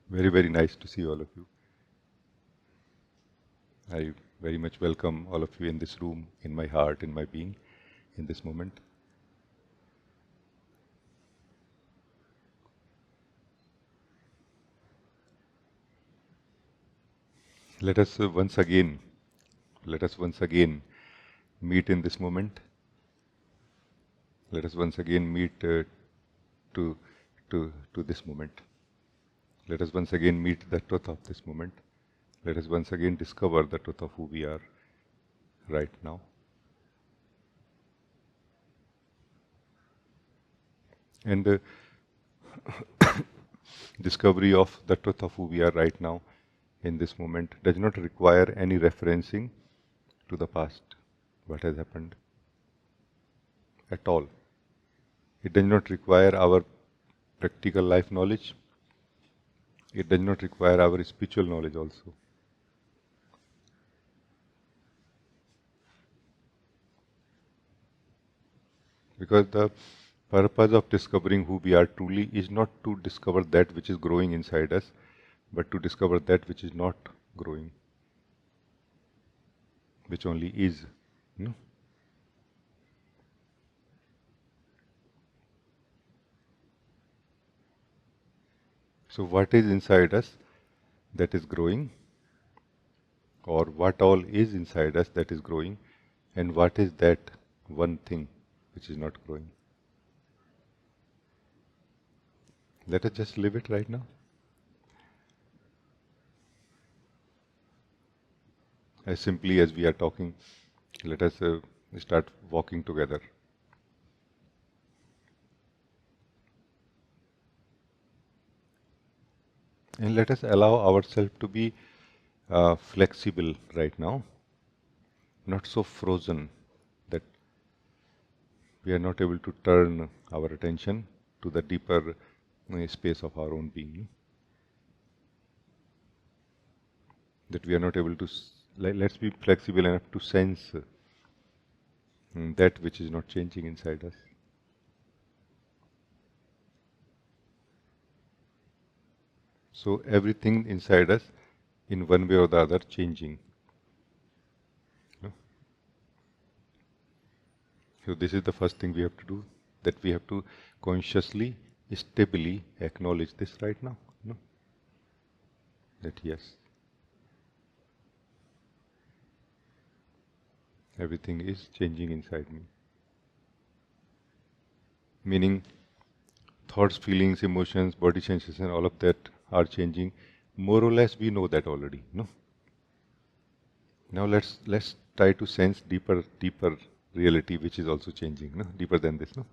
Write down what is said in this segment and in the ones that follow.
Very, very nice to see all of you. I very much welcome all of you in this room, in my heart, in my being, in this moment. Let us once again meet in this moment. Let us once again meet to this moment. Let us once again meet the truth of this moment. Let us once again discover the truth of who we are right now. And discovery of the truth of who we are right now in this moment does not require any referencing to the past, what has happened, at all. It does not require our practical life knowledge. It does not require our spiritual knowledge also. Because the purpose of discovering who we are truly is not to discover that which is growing inside us, but to discover that which is not growing, which only is. No? So what is inside us that is growing, or what all is inside us that is growing, and what is that one thing which is not growing? Let us just live it right now. As simply as we are talking, let us start walking together. And let us allow ourselves to be flexible right now, not so frozen that we are not able to turn our attention to the deeper space of our own being. That we are not able to, let's be flexible enough to sense that which is not changing inside us. So everything inside us, in one way or the other, changing. So this is the first thing we have to do, that we have to consciously, stably acknowledge this right now. No? That yes, everything is changing inside me. Meaning, thoughts, feelings, emotions, body sensation, all of that are changing. More or less, we know that already. No. Now let's try to sense deeper reality, which is also changing. No, deeper than this. No.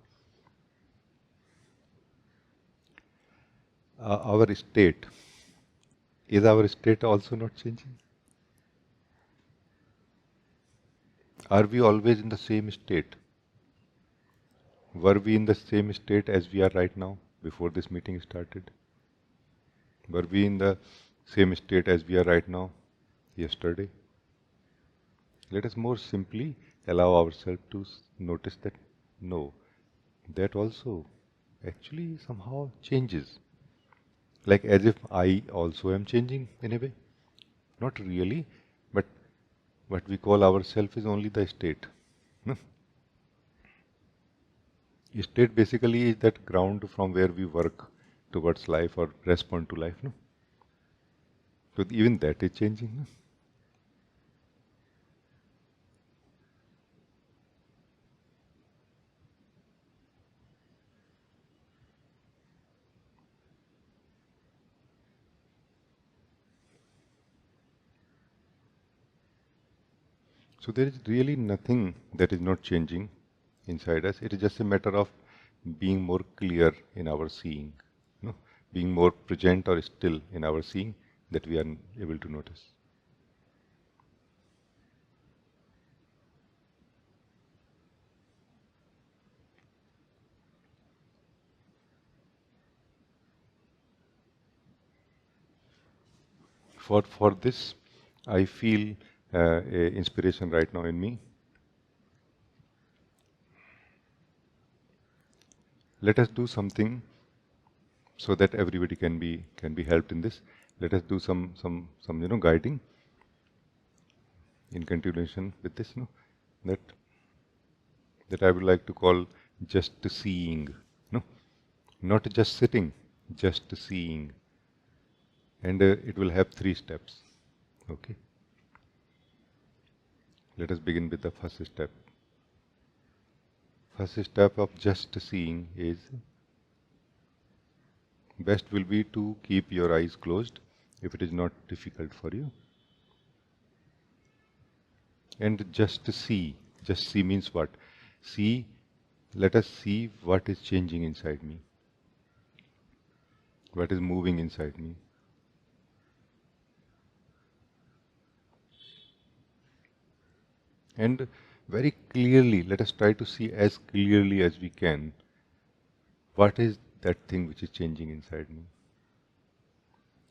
Our state, is our state also not changing? Are we always in the same state? Were we in the same state as we are right now before this meeting started? Were we in the same state as we are right now yesterday? Let us more simply allow ourselves to notice that no, that also actually somehow changes. Like as if I also am changing in a way. Not really, but what we call ourself is only the state. No? State basically is that ground from where we work towards life or respond to life. No? So even that is changing. No? So there is really nothing that is not changing inside us. It is just a matter of being more clear in our seeing, no? Being more present or still in our seeing, that we are able to notice. For this, I feel a inspiration right now in me. Let us do something so that everybody can be helped in this. Let us do some guiding in continuation with this. That I would like to call just seeing. No, not just sitting, just seeing, and it will have 3 steps. Okay. Let us begin with the first step. First step of just seeing is, best will be to keep your eyes closed if it is not difficult for you. And just see. Just see means what? See, let us see what is changing inside me. What is moving inside me. And very clearly, let us try to see as clearly as we can what is that thing which is changing inside me.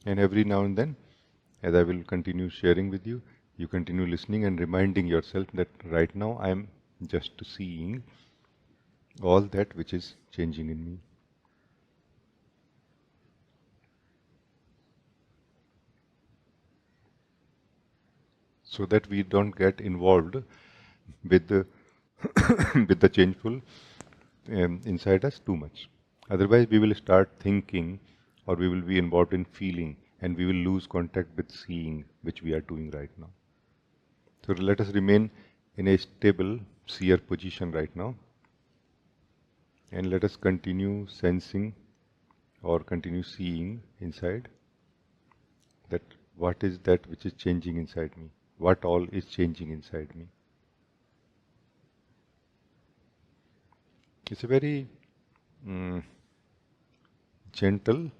And every now and then, as I will continue sharing with you, you continue listening and reminding yourself that right now I am just seeing all that which is changing in me. So that we don't get involved with the with the changeful inside us too much. Otherwise, we will start thinking, or we will be involved in feeling, and we will lose contact with seeing, which we are doing right now. So let us remain in a stable seer position right now, and let us continue sensing or continue seeing inside that what is that which is changing inside me, what all is changing inside me. It's a very gentle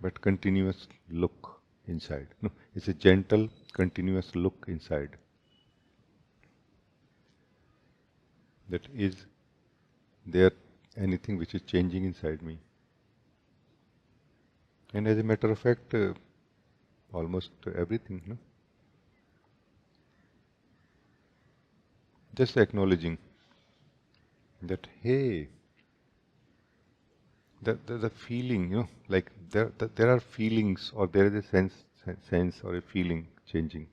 but continuous look inside. No, it's a gentle, continuous look inside. That is there anything which is changing inside me? And as a matter of fact, almost everything. No? Just acknowledging that, hey, the feeling, like there are feelings, or there is a sense or a feeling changing.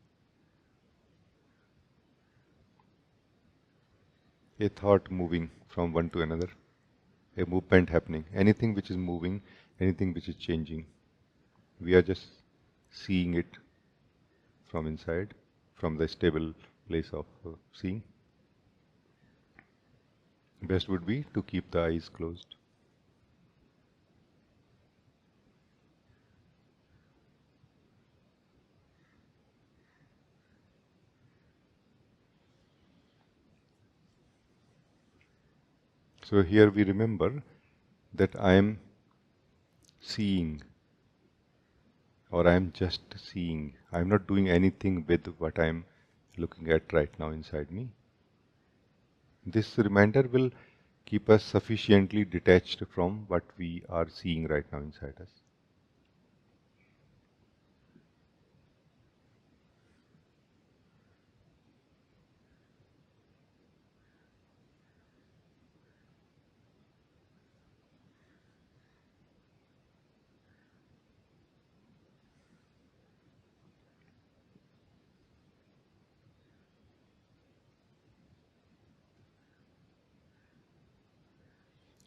A thought moving from one to another, a movement happening, anything which is moving, anything which is changing. We are just seeing it from inside, from the stable place of seeing. Best would be to keep the eyes closed. So here we remember that I am seeing, or I am just seeing. I am not doing anything with what I am looking at right now inside me. This reminder will keep us sufficiently detached from what we are seeing right now inside us.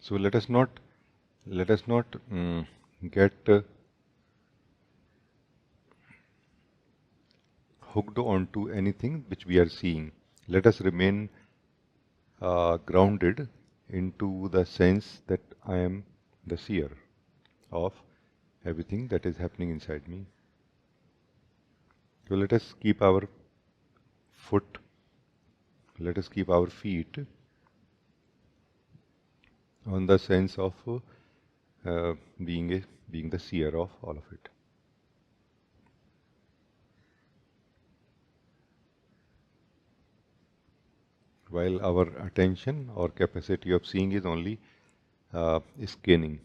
So let us not get hooked onto anything which we are seeing. Let us remain grounded into the sense that I am the seer of everything that is happening inside me. So let us keep our feet on the sense of being the seer of all of it. While our attention or capacity of seeing is only scanning.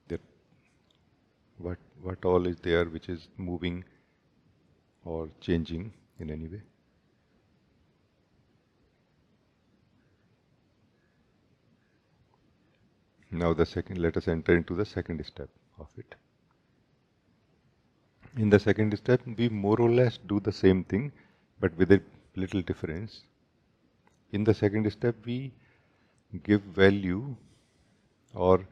That what all is there which is moving or changing in any way. Now let us enter into the second step of it. In the second step, we more or less do the same thing, but with a little difference. In the second step, we give value, or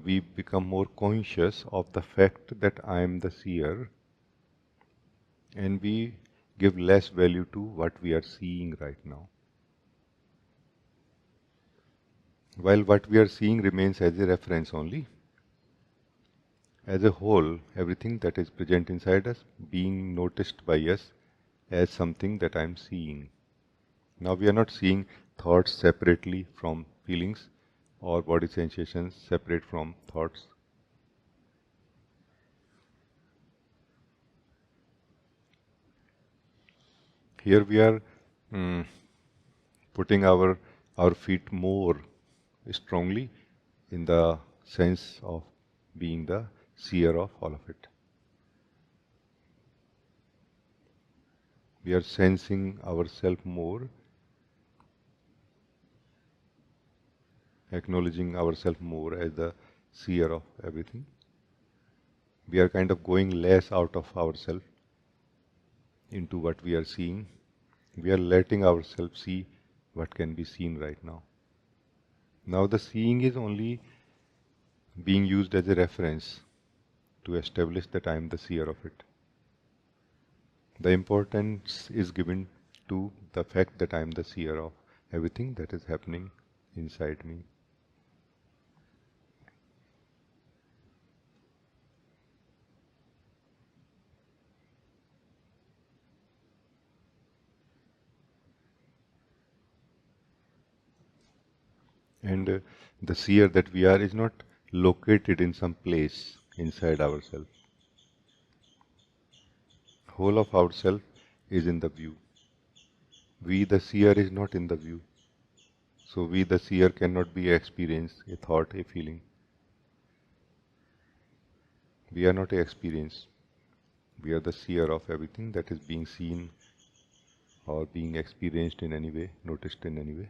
we become more conscious of the fact that I am the seer, and we give less value to what we are seeing right now. While what we are seeing remains as a reference only, as a whole, everything that is present inside us being noticed by us as something that I am seeing. Now we are not seeing thoughts separately from feelings, or body sensations separate from thoughts. Here we are putting our feet more strongly in the sense of being the seer of all of it. We are sensing ourselves more, acknowledging ourselves more as the seer of everything. We are kind of going less out of ourselves into what we are seeing. We are letting ourselves see what can be seen right now. Now the seeing is only being used as a reference to establish that I am the seer of it. The importance is given to the fact that I am the seer of everything that is happening inside me. And the seer that we are is not located in some place inside ourselves. Whole of ourself is in the view. We, the seer, is not in the view. So we, the seer, cannot be experience, a thought, a feeling. We are not a experience. We are the seer of everything that is being seen or being experienced in any way, noticed in any way.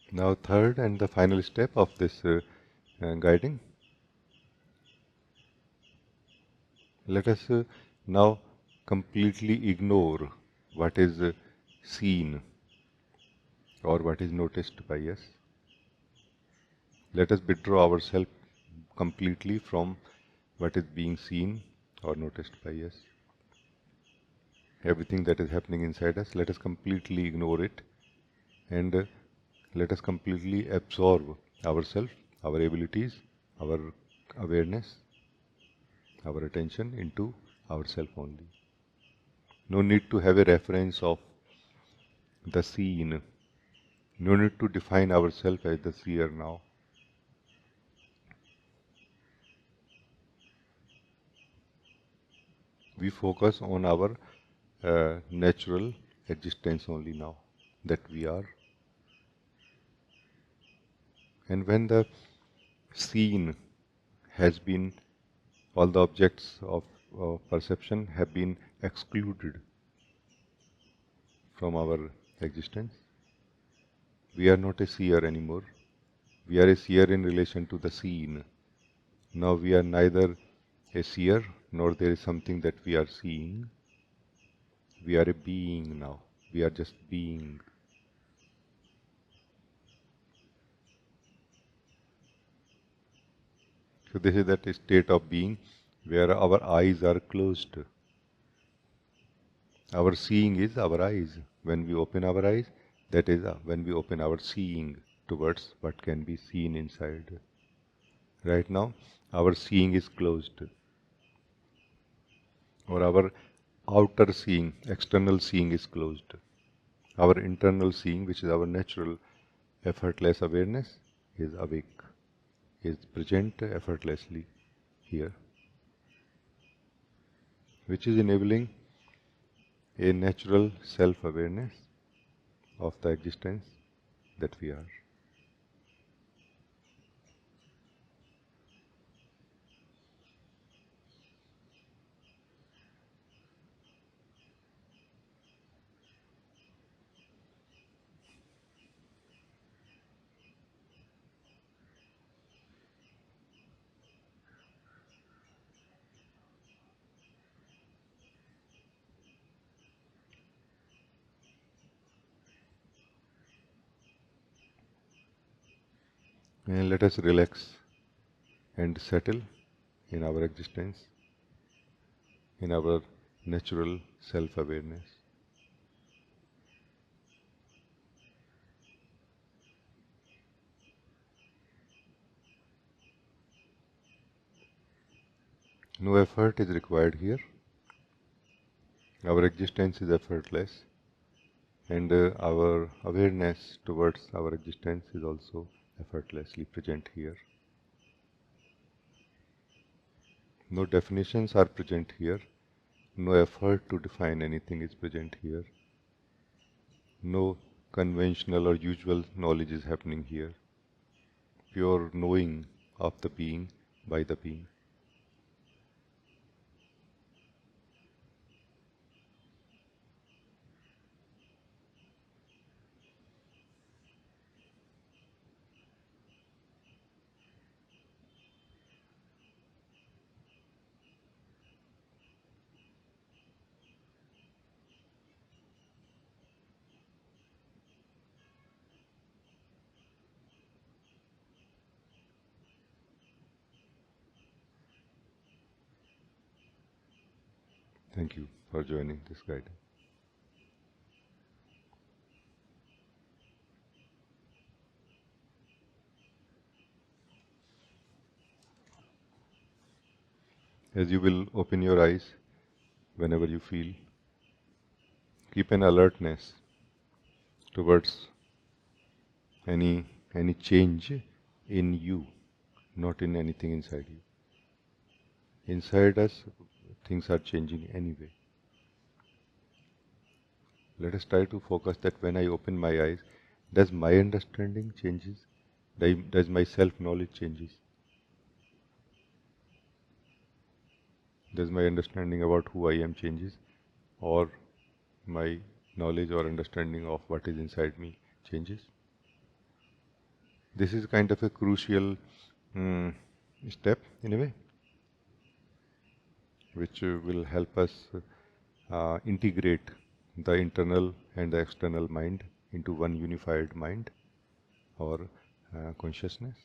Now, third and the final step of this guiding. Let us now completely ignore what is seen or what is noticed by us. Let us withdraw ourselves completely from what is being seen or noticed by us. Everything that is happening inside us, let us completely ignore it, and let us completely absorb ourselves, our abilities, our awareness, our attention into ourself only. No need to have a reference of the seen. No need to define ourselves as the seer now. We focus on our natural existence only now, that we are. And when the seen has been, all the objects of perception have been excluded from our existence, we are not a seer anymore. We are a seer in relation to the seen. Now we are neither a seer nor there is something that we are seeing. We are a being now. We are just being. So this is that state of being where our eyes are closed. Our seeing is our eyes. When we open our eyes, that is when we open our seeing towards what can be seen inside. Right now, our seeing is closed. Or our outer seeing, external seeing is closed. Our internal seeing, which is our natural effortless awareness, is awake, is present effortlessly here, which is enabling a natural self-awareness, of the existence that we are. And let us relax and settle in our existence, in our natural self-awareness. No effort is required here. Our existence is effortless, and our awareness towards our existence is also effortlessly present here. No definitions are present here. No effort to define anything is present here. No conventional or usual knowledge is happening here. Pure knowing of the being by the being. Thank you for joining this guidance. As you will open your eyes whenever you feel, keep an alertness towards any change in you, not in anything inside you. Inside us, things are changing anyway. Let us try to focus that when I open my eyes, does my understanding changes? Does my self-knowledge changes? Does my understanding about who I am changes? Or my knowledge or understanding of what is inside me changes? This is kind of a crucial step in a way, which will help us integrate the internal and the external mind into one unified mind or consciousness.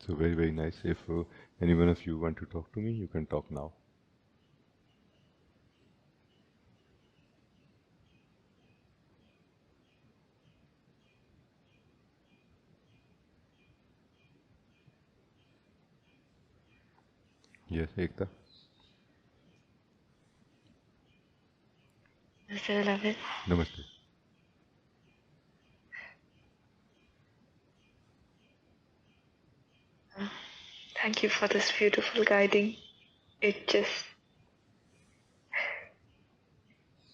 So very, very nice. If any one of you want to talk to me, you can talk now. Yes, Ekta. Mr. Beloved, Namaste. thank you for this beautiful guiding. It just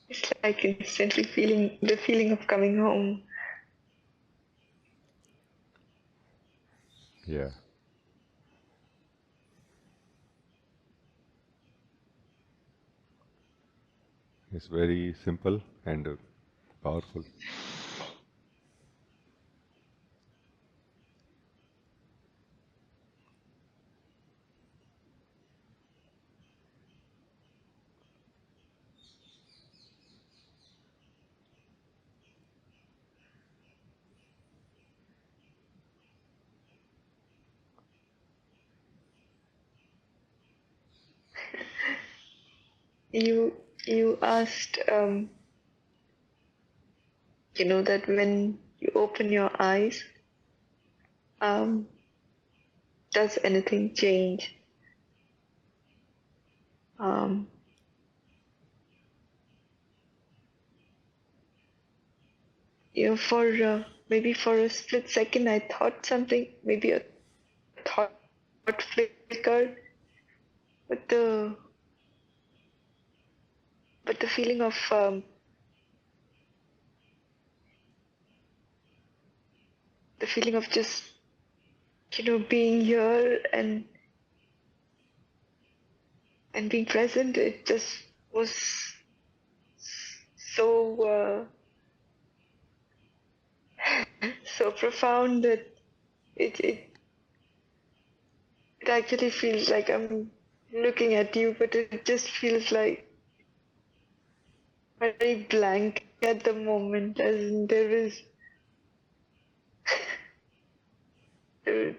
It's like instantly feeling the feeling of coming home. Yeah. It's very simple and powerful. You asked, that when you open your eyes, um, does anything change? Um, for maybe for a split second, I thought something, maybe a thought flickered, but the feeling of just being here and being present, it just was so so profound that it, it it actually feels like I'm looking at you, but it just feels like very blank at the moment, as in there is there,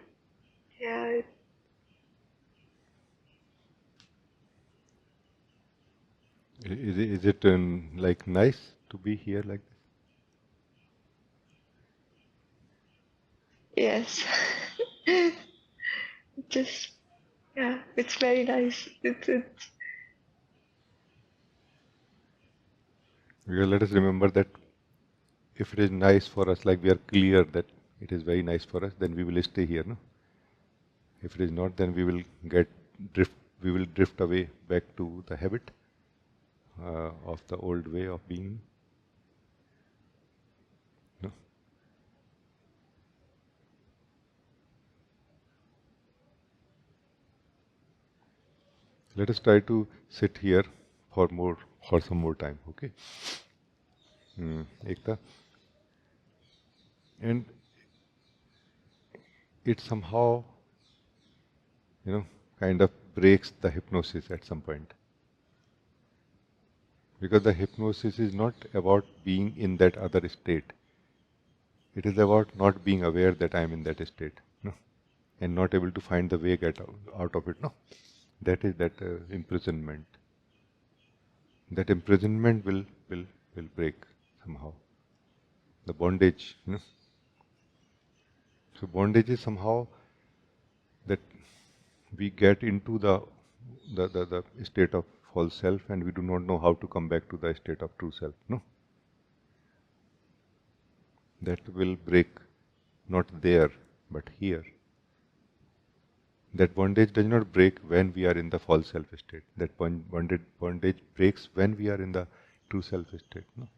yeah. Is it like nice to be here like this? Yes. Just, yeah, it's very nice. It's Because let us remember that if it is nice for us, like we are clear that it is very nice for us, then we will stay here, no? If it is not, then we will drift. We will drift away back to the habit of the old way of being. No? Let us try to sit here for some more time. Okay, Ekta, and it somehow, you know, kind of breaks the hypnosis at some point, because the hypnosis is not about being in that other state. It is about not being aware that I am in that state, no, and not able to find the way out of it. No, that is that imprisonment. That imprisonment will break somehow. The bondage, you know. So bondage is somehow that we get into the state of false self, and we do not know how to come back to the state of true self. No, that will break, not there but here. That bondage does not break when we are in the false self state. That bondage breaks when we are in the true self state. No?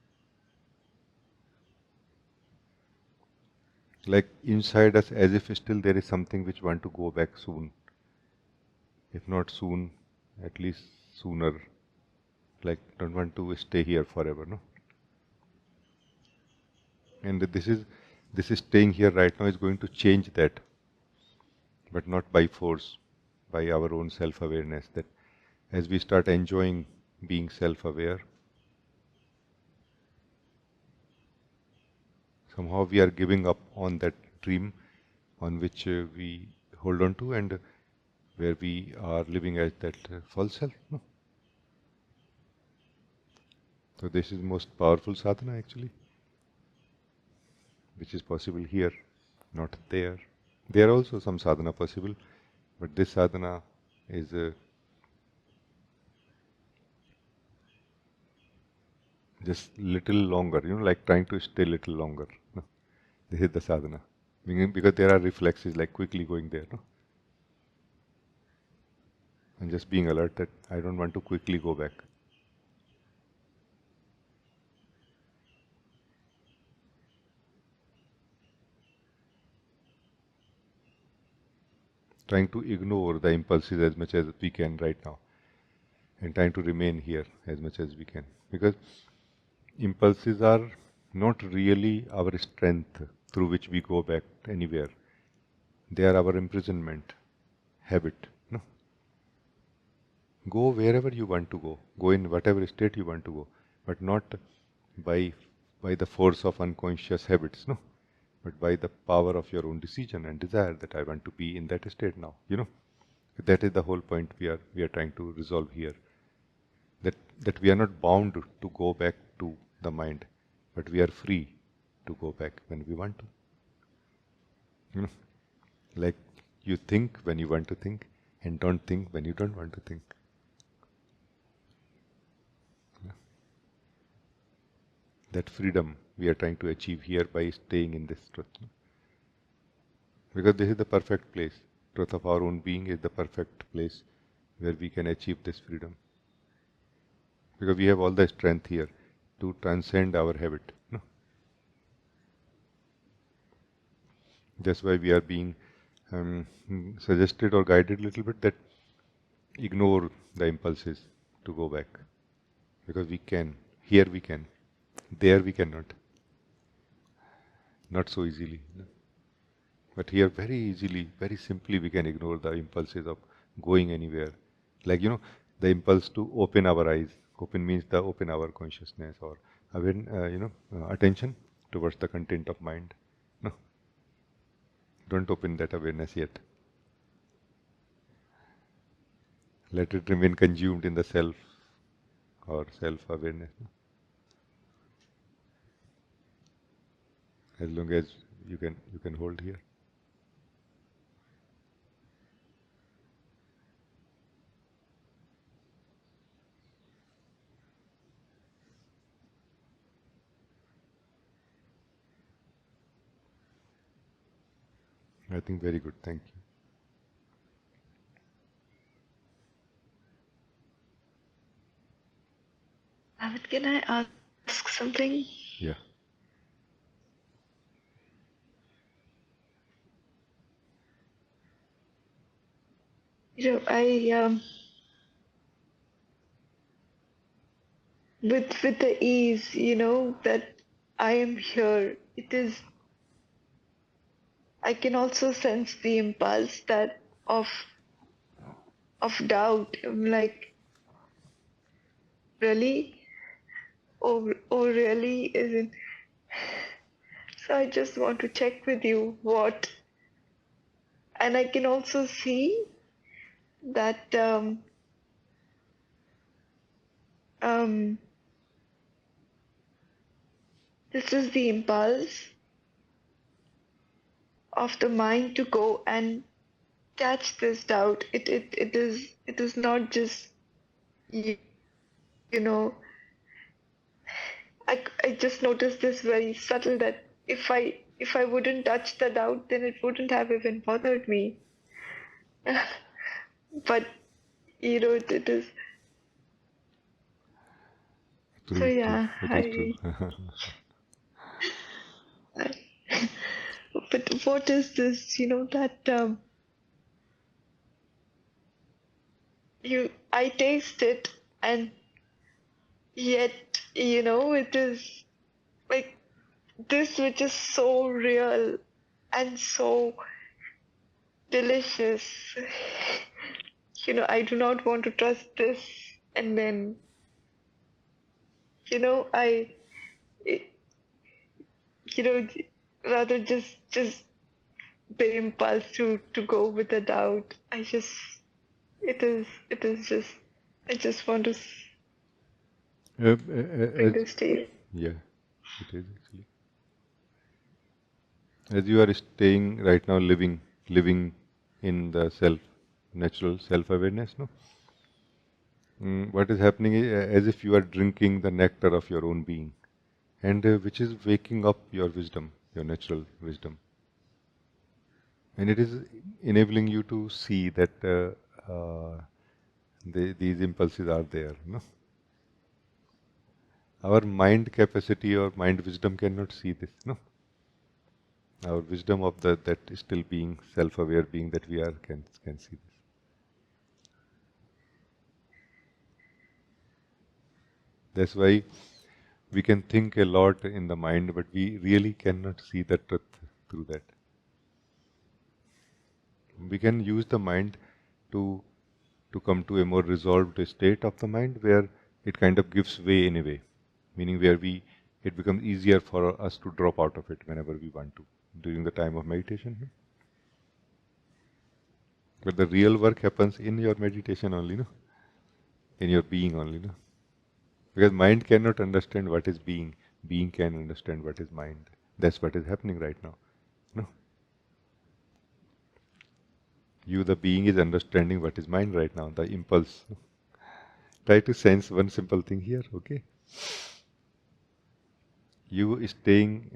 Like inside us, as if still there is something which want to go back soon. If not soon, at least sooner. Like don't want to stay here forever. No. And this is staying here right now is going to change that, but not by force, by our own self-awareness. That as we start enjoying being self-aware, somehow we are giving up on that dream on which we hold on to, and where we are living as that false self. No? So this is most powerful sadhana actually, which is possible here, not there. There are also some sadhana possible, but this sadhana is just little longer, like trying to stay little longer. No? This is the sadhana. Because there are reflexes like quickly going there. No? And just being alert that I don't want to quickly go back. trying to ignore the impulses as much as we can right now, and trying to remain here as much as we can. Because impulses are not really our strength through which we go back anywhere. They are our imprisonment, habit. No? Go wherever you want to go. Go in whatever state you want to go, but not by the force of unconscious habits. No, but by the power of your own decision and desire that I want to be in that state now. That is the whole point we are trying to resolve here. That we are not bound to go back to the mind, but we are free to go back when we want to. Like you think when you want to think, and don't think when you don't want to think. That freedom we are trying to achieve here by staying in this truth. Because this is the perfect place. Truth of our own being is the perfect place where we can achieve this freedom. Because we have all the strength here to transcend our habit. No? That's why we are being suggested or guided a little bit that ignore the impulses to go back. Because we can. Here we can. There we cannot. Not so easily. No? But here very easily, very simply we can ignore the impulses of going anywhere. Like, the impulse to open our eyes. Open means the open our consciousness or attention towards the content of mind. No, don't open that awareness yet. Let it remain consumed in the self or self-awareness. No? As long as you can hold here. I think very good. Thank you. David, can I ask something? Yeah. I with the ease, that I am here. It is. I can also sense the impulse that of doubt. I'm like, really? Oh, really? Isn't? So I just want to check with you what. And I can also see that this is the impulse of the mind to go and catch this doubt. It is not just you, you know. I just noticed this very subtle that if I wouldn't touch the doubt, then it wouldn't have even bothered me. But it is. So True. yeah, It is true. I but what is this? That I taste it, and yet it is like this, which is so real and so delicious. I do not want to trust this, and then I you know rather just the impulse to go with the doubt. It is just I just want to bring As, this to you. yeah, it is actually. As you are staying right now, living in the natural self-awareness, no? What is happening is as if you are drinking the nectar of your own being, and which is waking up your wisdom, your natural wisdom. And it is enabling you to see that these impulses are there. No? Our mind capacity or mind wisdom cannot see this. No? Our wisdom of that still being, self-aware being that we are, can see this. That's why we can think a lot in the mind, but we really cannot see the truth through that. We can use the mind to come to a more resolved state of the mind where it kind of gives way in a way, meaning where it becomes easier for us to drop out of it whenever we want to during the time of meditation. But the real work happens in your meditation only, no? In your being only, no? Because mind cannot understand what is being. Being can understand what is mind. That's what is happening right now. No? You, the being, is understanding what is mind right now, the impulse. Try to sense one simple thing here, okay? You staying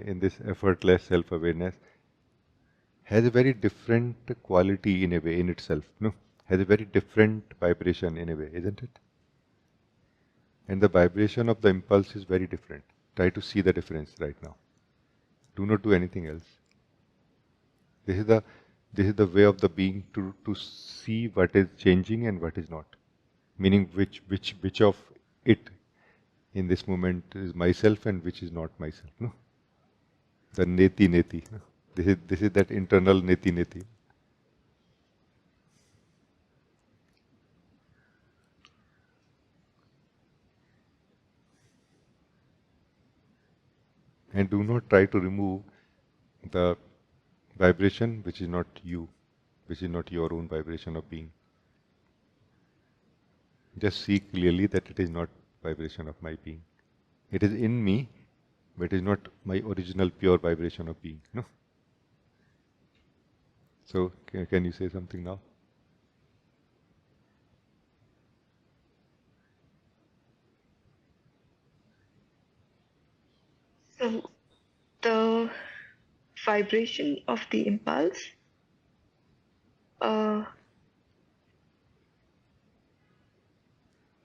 in this effortless self-awareness has a very different quality in a way in itself, no? Has a very different vibration in a way, isn't it? And the vibration of the impulse is very different. Try to see the difference right now. Do not do anything else. This is the way of the being to see what is changing and what is not. Meaning which of it in this moment is myself and which is not myself. No? The neti neti. No? This is that internal neti neti. And do not try to remove the vibration which is not you, which is not your own vibration of being. Just see clearly that it is not vibration of my being. It is in me, but it is not my original pure vibration of being. No. So can you say something now? So the vibration of the impulse uh,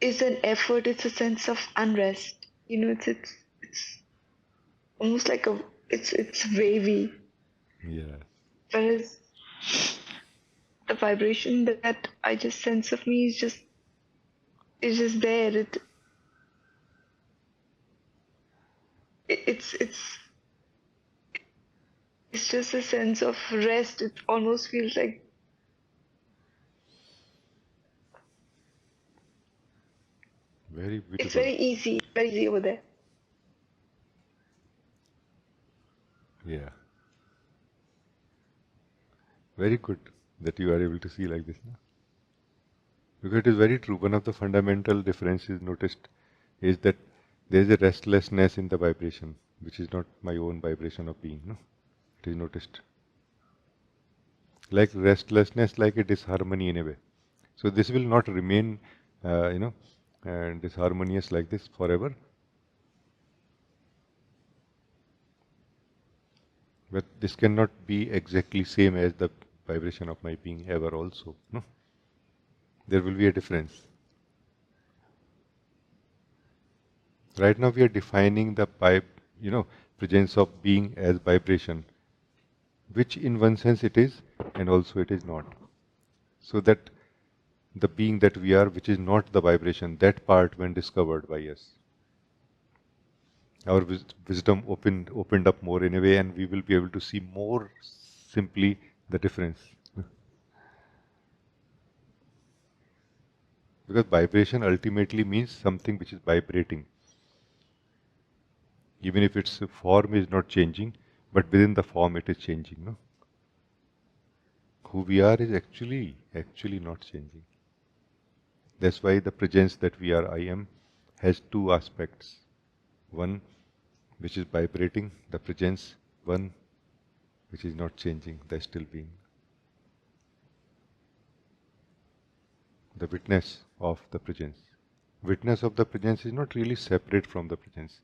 is an effort. It's a sense of unrest. You know, it's almost like it's wavy. Yeah. Whereas the vibration that I just sense of me is just there. It's it's just a sense of rest. It almost feels like Very it's beautiful. very easy over there. Yeah. Very good that you are able to see like this. No? Because it is very true. One of the fundamental differences noticed is that there is a restlessness in the vibration, which is not my own vibration of being. No? It is noticed. Like restlessness, like a disharmony in a way. So this will not remain, disharmonious like this forever. But this cannot be exactly same as the vibration of my being ever also. No? There will be a difference. Right now we are defining the presence of being as vibration, which in one sense it is, and also it is not. So that the being that we are, which is not the vibration, that part when discovered by us, our wisdom opened up more in a way, and we will be able to see more simply the difference. Because vibration ultimately means something which is vibrating. Even if its form is not changing, but within the form it is changing. No? Who we are is actually not changing. That's why the presence that we are, I am, has two aspects. One which is vibrating, the presence, one which is not changing, the still being. The witness of the presence. Witness of the presence is not really separate from the presence.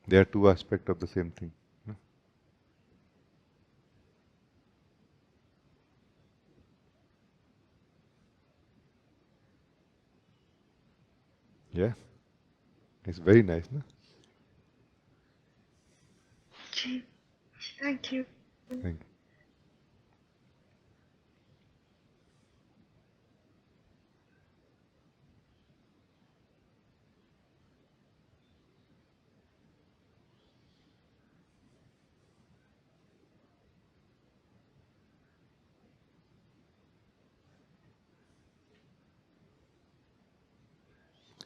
They are two aspects of the same thing. No? Yeah, it's very nice, no? Gee. Thank you. Thank you.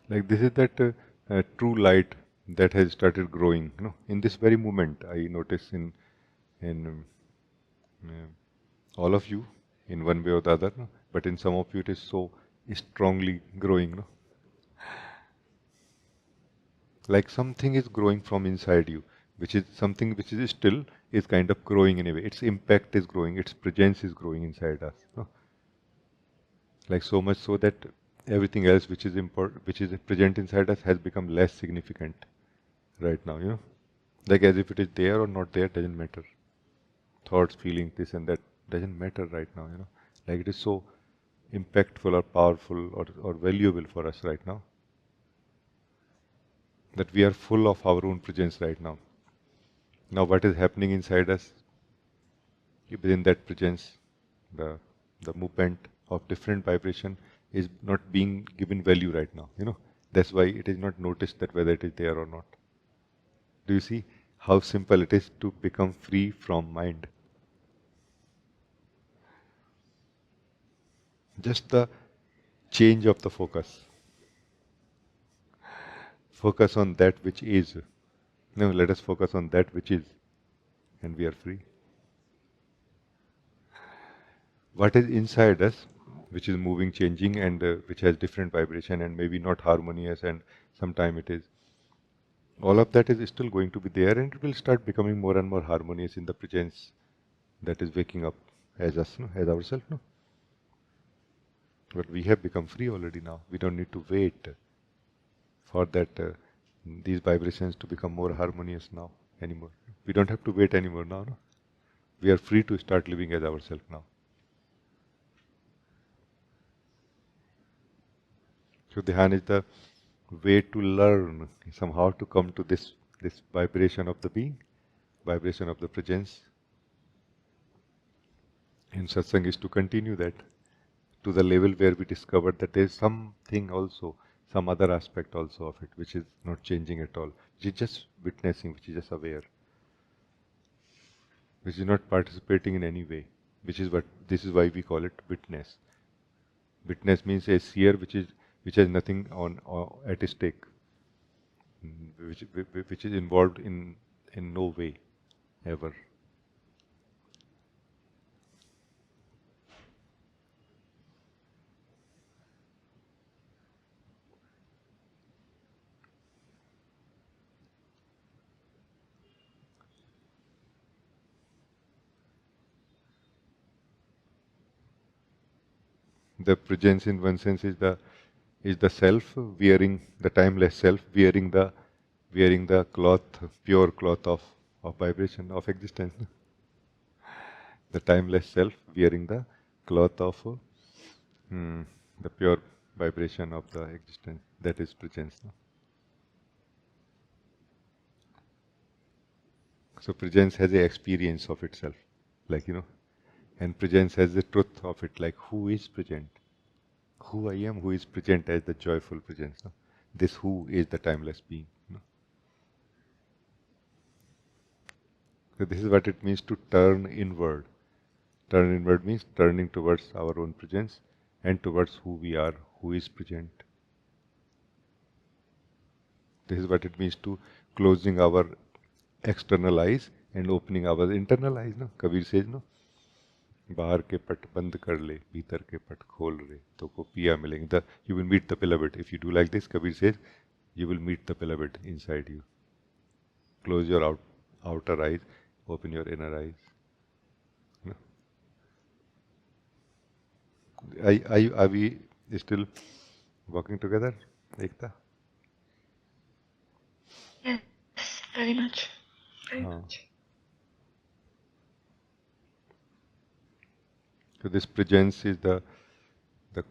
Like this is that true light that has started growing. In this very moment, I notice in all of you, in one way or the other. But in some of you, it is so strongly growing. Like something is growing from inside you, which is something which is still is kind of growing in a way. Its impact is growing, its presence is growing inside us. Like so much so that everything else which is important, which is present inside us, has become less significant right now. Like as if it is there or not there doesn't matter. Thoughts, feelings, this and that doesn't matter right now. Like it is so impactful or powerful or valuable for us right now that we are full of our own presence right now. Now, what is happening inside us within that presence, the the movement of different vibration is not being given value right now. That's why it is not noticed that whether it is there or not. Do you see how simple it is to become free from mind? Just the change of the focus. Focus on that which is. No, let us focus on that which is, and we are free. What is inside us, which is moving, changing, and which has different vibration and maybe not harmonious, and sometime it is. All of that is still going to be there, and it will start becoming more and more harmonious in the presence that is waking up as us, as ourselves. But we have become free already now. We don't need to wait for that these vibrations to become more harmonious now anymore. We don't have to wait anymore now. No? We are free to start living as ourselves now. So Dhyan is the way to learn somehow to come to this vibration of the being, vibration of the presence. And satsang is to continue that to the level where we discover that there is something also, some other aspect also of it, which is not changing at all, which is just witnessing, which is just aware, which is not participating in any way, this is why we call it witness. Witness means a seer which has nothing on at stake, which is involved in no way ever. The presence in one sense is the self wearing the timeless self wearing the cloth, pure cloth of vibration of existence. The timeless self wearing the cloth of the pure vibration of the existence that is presence. So presence has a experience of itself, like and presence has the truth of it, like who is present, who I am, who is present as the joyful presence. This who is the timeless being. So this is what it means to turn inward. Turn inward means turning towards our own presence and towards who we are, who is present. This is what it means to closing our external eyes and opening our internal eyes. Kabir says, बाहर के पट बंद कर ले, भीतर के पट खोल रे, तो को पिया मिलेंगे. You will meet the beloved. If you do like this, Kabir says, you will meet the beloved inside you. Close your outer eyes, open your inner eyes. Are we still working together, Ekta? Yes, very much. Very much. So this presence is the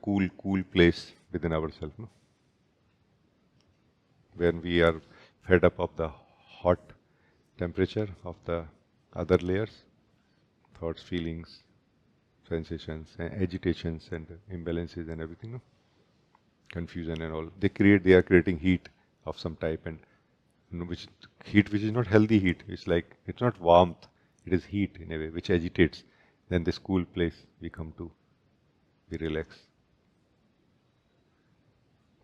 cool place within ourselves, when we are fed up of the hot temperature of the other layers, thoughts, feelings, sensations, agitations, and imbalances, and everything, no? Confusion and all. They are creating heat of some type, and which heat which is not healthy heat. It's like it's not warmth. It is heat in a way which agitates. Then this cool place we come to, we relax,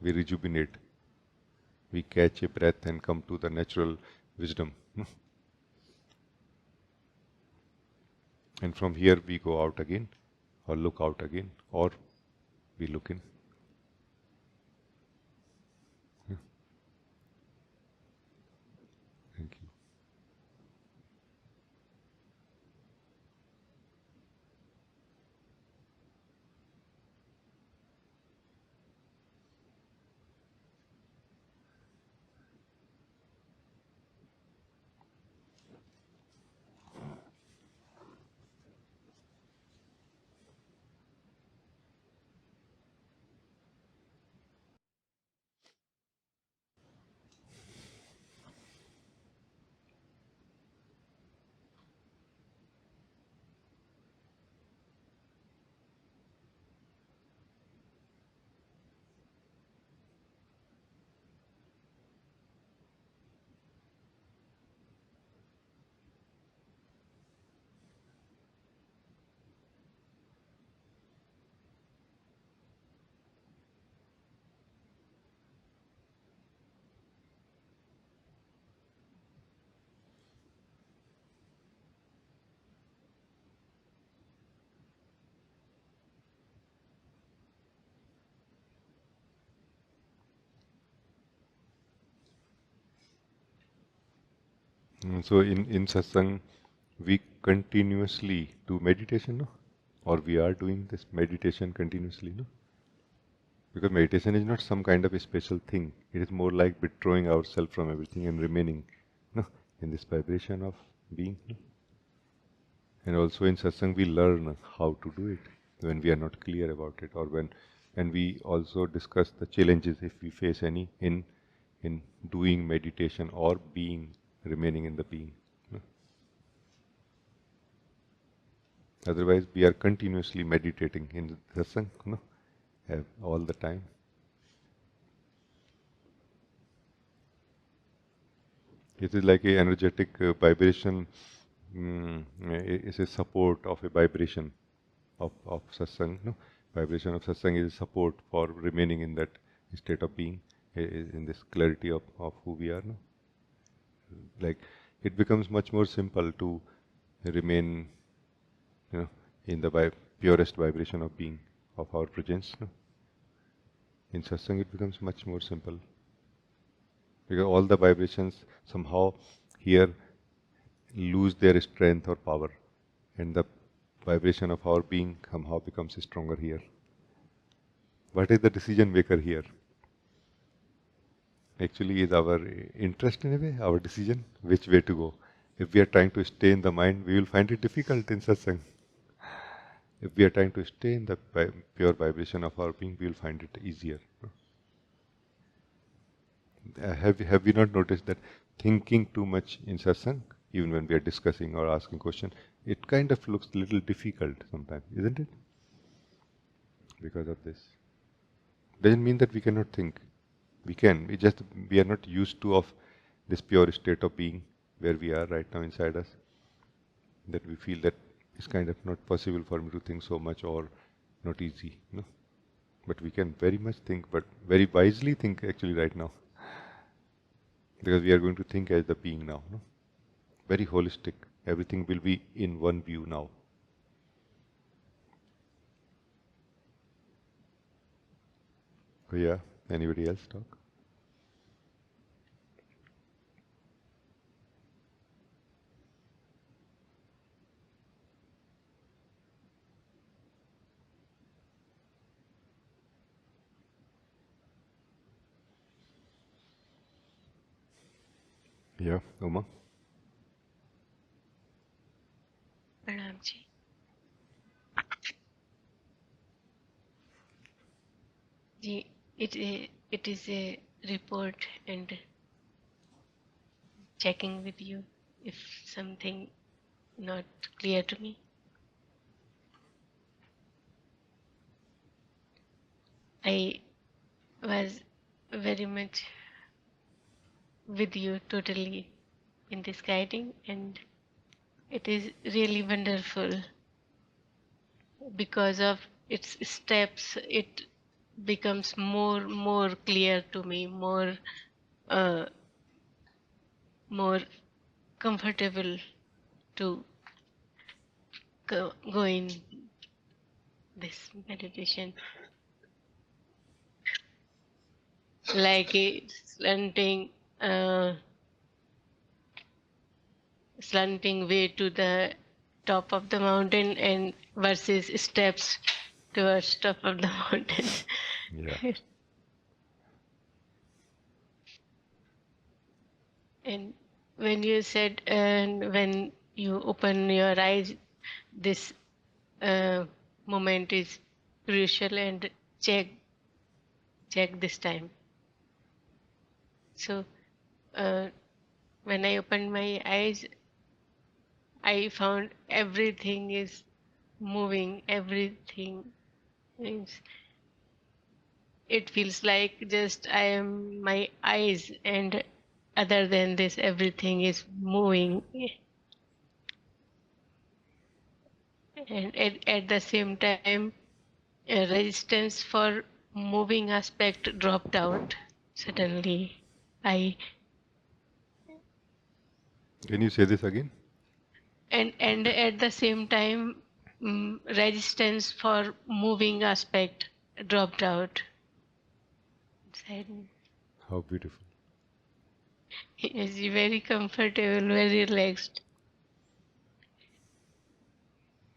we rejuvenate, we catch a breath and come to the natural wisdom. And from here we go out again, or look out again, or we look in. Thank you. So in satsang, we continuously do meditation, no? Or we are doing this meditation continuously, no? Because meditation is not some kind of a special thing. It is more like withdrawing ourselves from everything and remaining, no? In this vibration of being. No? And also in satsang, we learn how to do it when we are not clear about it, or when, and we also discuss the challenges if we face any in doing meditation or being, remaining in the being. No? Otherwise, we are continuously meditating in satsang, no? All the time. It is like a energetic vibration. Is a support of a vibration of satsang. No? Vibration of satsang is support for remaining in that state of being, in this clarity of who we are. No? Like it becomes much more simple to remain, you know, in the purest vibration of being, of our presence. No? In satsang, it becomes much more simple because all the vibrations somehow here lose their strength or power, and the vibration of our being somehow becomes stronger here. What is the decision maker here? Actually, is our interest in a way, our decision, which way to go. If we are trying to stay in the mind, we will find it difficult in satsang. If we are trying to stay in the pure vibration of our being, we will find it easier. Have we not noticed that thinking too much in satsang, even when we are discussing or asking questions, it kind of looks a little difficult sometimes, isn't it? Because of this. Doesn't mean that we cannot think. We can. We are not used to of this pure state of being where we are right now inside us. That we feel that it's kind of not possible for me to think so much or not easy. No? But we can very much think, but very wisely think actually right now. Because we are going to think as the being now. No? Very holistic. Everything will be in one view now. So yeah, anybody else talk? Yeah, Uma? Pranam ji. Ji, it is a report and checking with you if something not clear to me. I was very much with you totally in this guiding, and it is really wonderful. Because of its steps, it becomes more clear to me, uh, more comfortable to go in this meditation. Like uh, slanting way to the top of the mountain and versus steps towards top of the mountain. Yeah. And when you said, and when you open your eyes, this moment is crucial, and check this time. So when I opened my eyes, I found everything is moving. Everything means it feels like just I am my eyes, and other than this, everything is moving. And at the same time, a resistance for moving aspect dropped out suddenly. I Can you say this again? and at the same time, resistance for moving aspect dropped out inside me. How beautiful. It's very comfortable, very relaxed.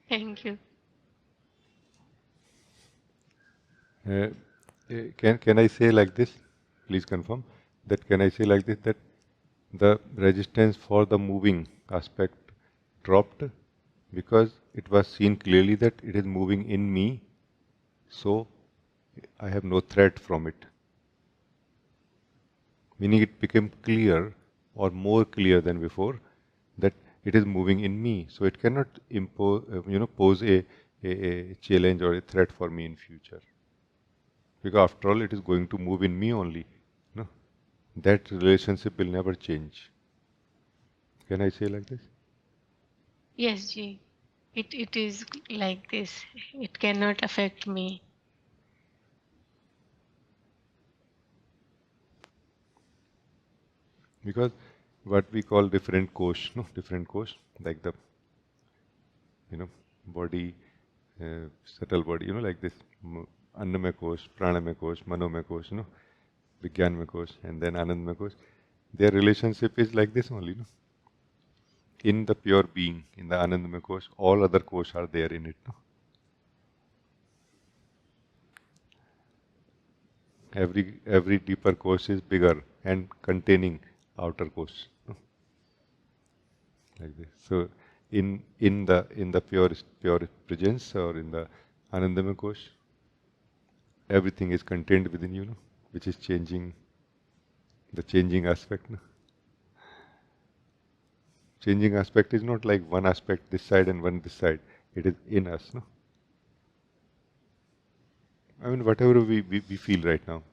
Thank you. Uh, can I say like this? Please confirm that. Can I say like this, that the resistance for the moving aspect dropped because it was seen clearly that it is moving in me, so I have no threat from it. Meaning it became clear or more clear than before that it is moving in me, so it cannot impose, pose a challenge or a threat for me in future. Because after all, it is going to move in me only. No, that relationship will never change. Can I say like this? Yes, Ji. It is like this. It cannot affect me. Because what we call different kosh, no, different kosh, like the, body, subtle body, like this, annamaya kosh, pranamaya kosh, manomaya kosh, Vigyanmaya kosh, and then Anandmaya kosh. Their relationship is like this only, no? In the pure being, in the Anandmaya kosh, all other kosh are there in it, no? Every deeper kosh is bigger and containing outer kosh, no? Like this. So in the pure presence, or in the Anandamaya kosh, everything is contained within you, no? Which is changing, the changing aspect, no? Changing aspect is not like one aspect this side and one this side. It is in us, no? I mean, whatever we feel right now,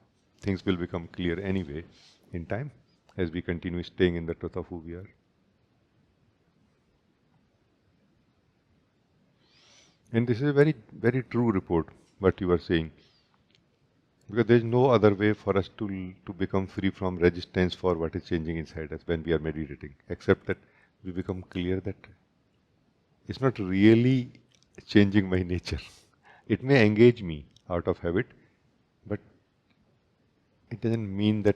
things will become clear anyway in time as we continue staying in the truth of who we are. And this is a very, very true report, what you are saying. Because there is no other way for us to become free from resistance for what is changing inside us when we are meditating, except that we become clear that it's not really changing my nature. It may engage me out of habit, but it doesn't mean that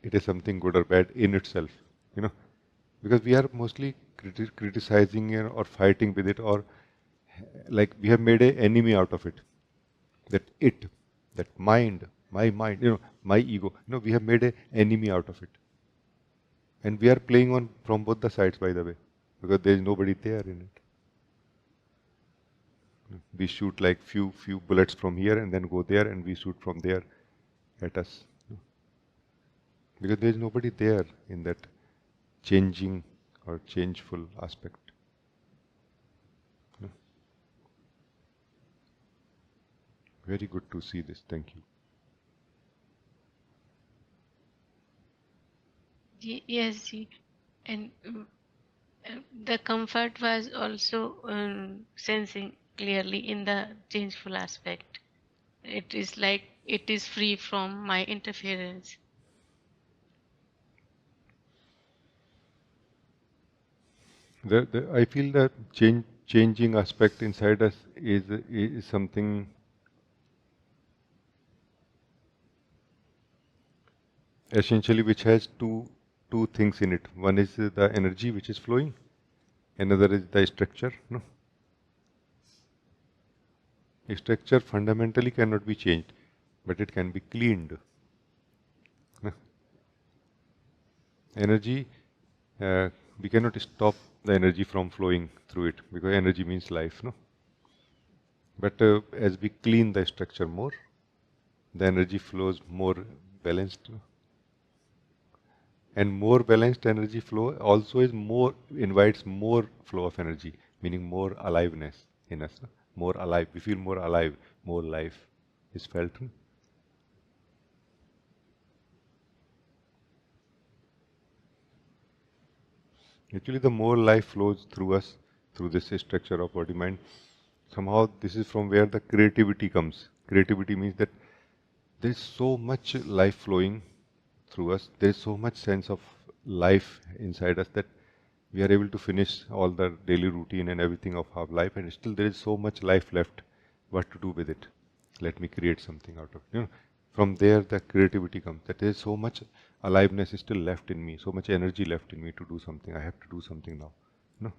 it is something good or bad in itself, you know, because we are mostly criticizing it or fighting with it, or like we have made an enemy out of it. That that mind, my mind, my ego, we have made an enemy out of it. And we are playing on from both the sides, by the way, because there is nobody there in it. We shoot like few bullets from here and then go there, and we shoot from there at us. Because there is nobody there in that changing or changeful aspect. Very good to see this. Thank you. Yes, and the comfort was also sensing clearly in the changeful aspect. It is like it is free from my interference. I feel that changing aspect inside us is something essentially which has two things in it. One is the energy which is flowing, another is the structure. No, structure fundamentally cannot be changed, but it can be cleaned. No? Energy, we cannot stop the energy from flowing through it because energy means life. No, but as we clean the structure more, the energy flows more balanced. No? And more balanced energy flow also is more invites more flow of energy, meaning more aliveness in us. No? More alive. We feel more alive, more life is felt. No? Actually, the more life flows through us, through this structure of body mind, somehow this is from where the creativity comes. Creativity means that there is so much life flowing through us, there is so much sense of life inside us that we are able to finish all the daily routine and everything of our life, and still there is so much life left. What to do with it? Let me create something out of it. From there the creativity comes. That there is so much aliveness is still left in me, so much energy left in me to do something. I have to do something now. No,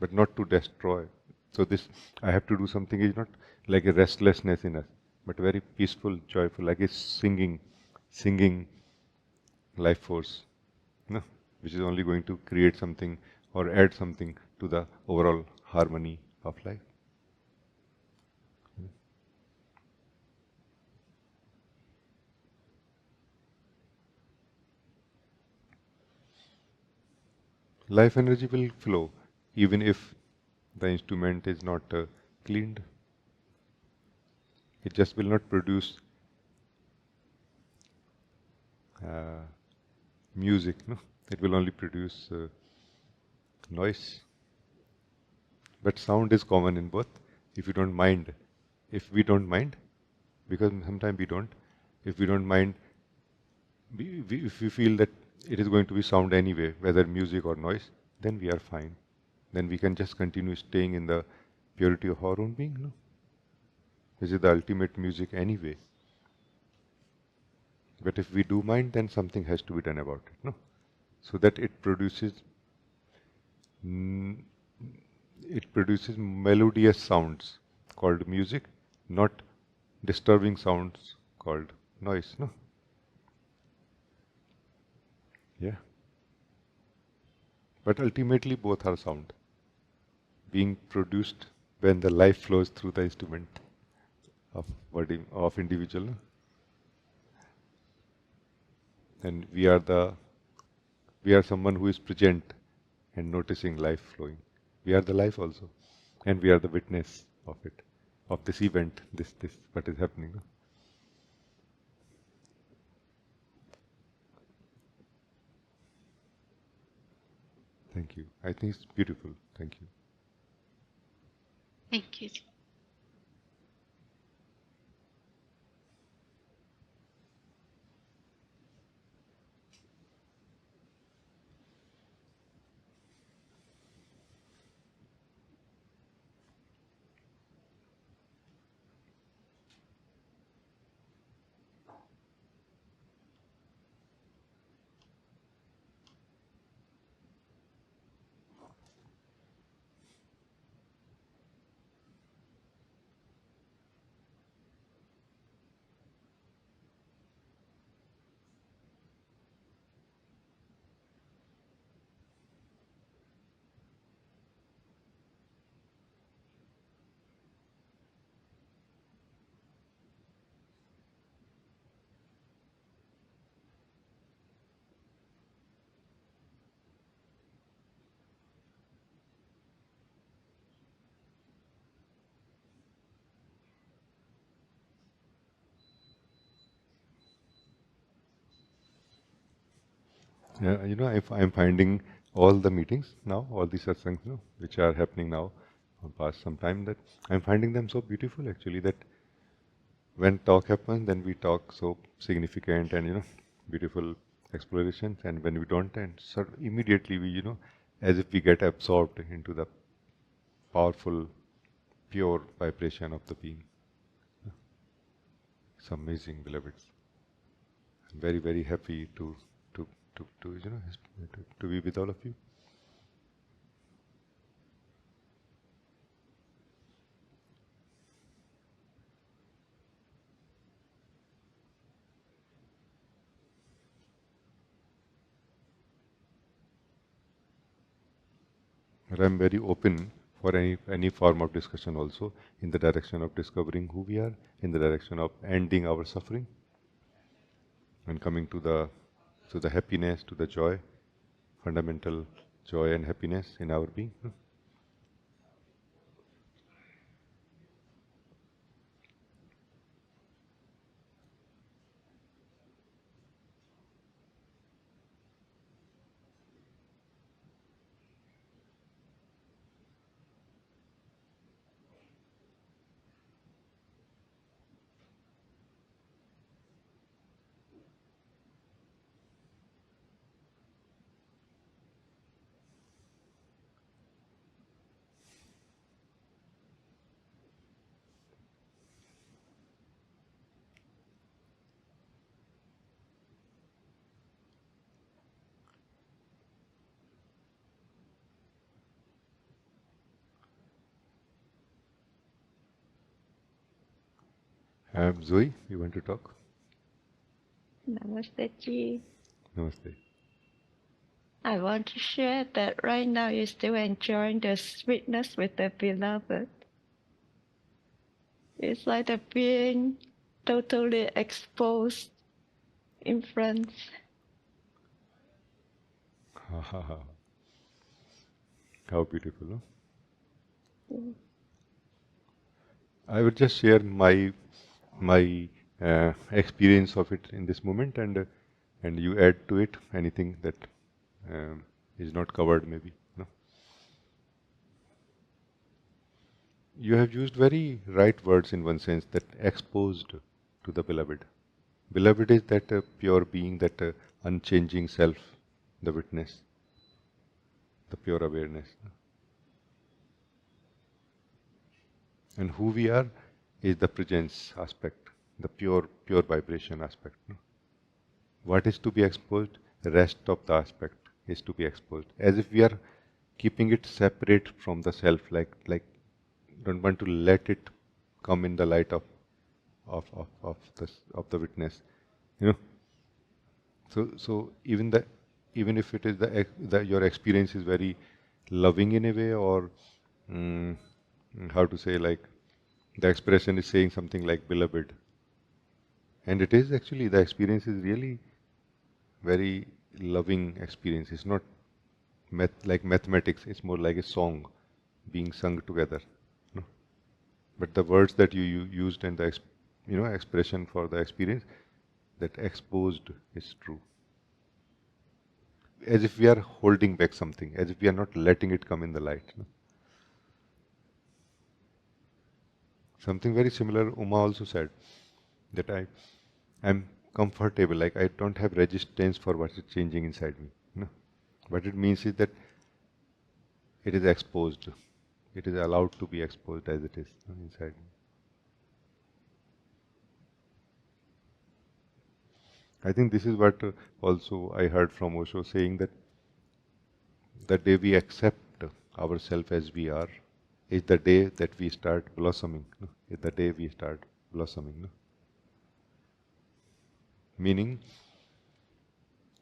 but not to destroy. So this I have to do something is not like a restlessness in us, but very peaceful, joyful, like a singing life force, no, which is only going to create something or add something to the overall harmony of life. Life energy will flow even if the instrument is not cleaned. It just will not produce uh, music, no? It will only produce noise. But sound is common in both. If you don't mind, if we don't mind, because sometimes we don't, if we don't mind, if we feel that it is going to be sound anyway, whether music or noise, then we are fine. Then we can just continue staying in the purity of our own being, no? This is the ultimate music anyway. But if we do mind, then something has to be done about it, no? So that mm, it produces melodious sounds called music, not disturbing sounds called noise, no? Yeah. But ultimately both are sound, being produced when the life flows through the instrument of body of individual, no? And we are someone who is present and noticing life flowing. We are the life also, and we are the witness of it, of this event, this what is happening, no? Thank you. I think it's beautiful. Thank you. Thank you. I'm finding all the meetings now, all the satsangs, which are happening now, for past some time, that I'm finding them so beautiful actually, that when talk happens, then we talk so significant and beautiful explorations, and when we don't, and sort of immediately we as if we get absorbed into the powerful, pure vibration of the being. It's amazing, beloveds. I'm very, very happy to be with all of you. And I'm very open for any form of discussion also, in the direction of discovering who we are, in the direction of ending our suffering, and coming to the happiness, to the joy, fundamental joy and happiness in our being. Zoe, you want to talk? Namaste, Ji. Namaste. I want to share that right now you're still enjoying the sweetness with the beloved. It's like the being totally exposed in front. How beautiful, no? I would just share my experience of it in this moment, and you add to it anything that is not covered, maybe. No? You have used very right words in one sense, that exposed to the beloved. Beloved is that pure being, that unchanging self, the witness, the pure awareness. And who we are is the presence aspect, the pure vibration aspect. No? What is to be exposed? The rest of the aspect is to be exposed. As if we are keeping it separate from the self, like don't want to let it come in the light of the witness. So even if it is your experience is very loving in a way, or how to say, like the expression is saying something like beloved, and it is actually, the experience is really very loving experience. It's not like mathematics. It's more like a song being sung together. No? But the words that you used and the expression for the experience, that exposed, is true. As if we are holding back something, as if we are not letting it come in the light. No? Something very similar Uma also said, that I'm comfortable, like I don't have resistance for what is changing inside me. No? What it means is that it is exposed. It is allowed to be exposed as it is inside me. I think this is what also I heard from Osho saying, that the day we accept ourselves as we are is the day that we start blossoming. No? Is the day we start blossoming. No? Meaning,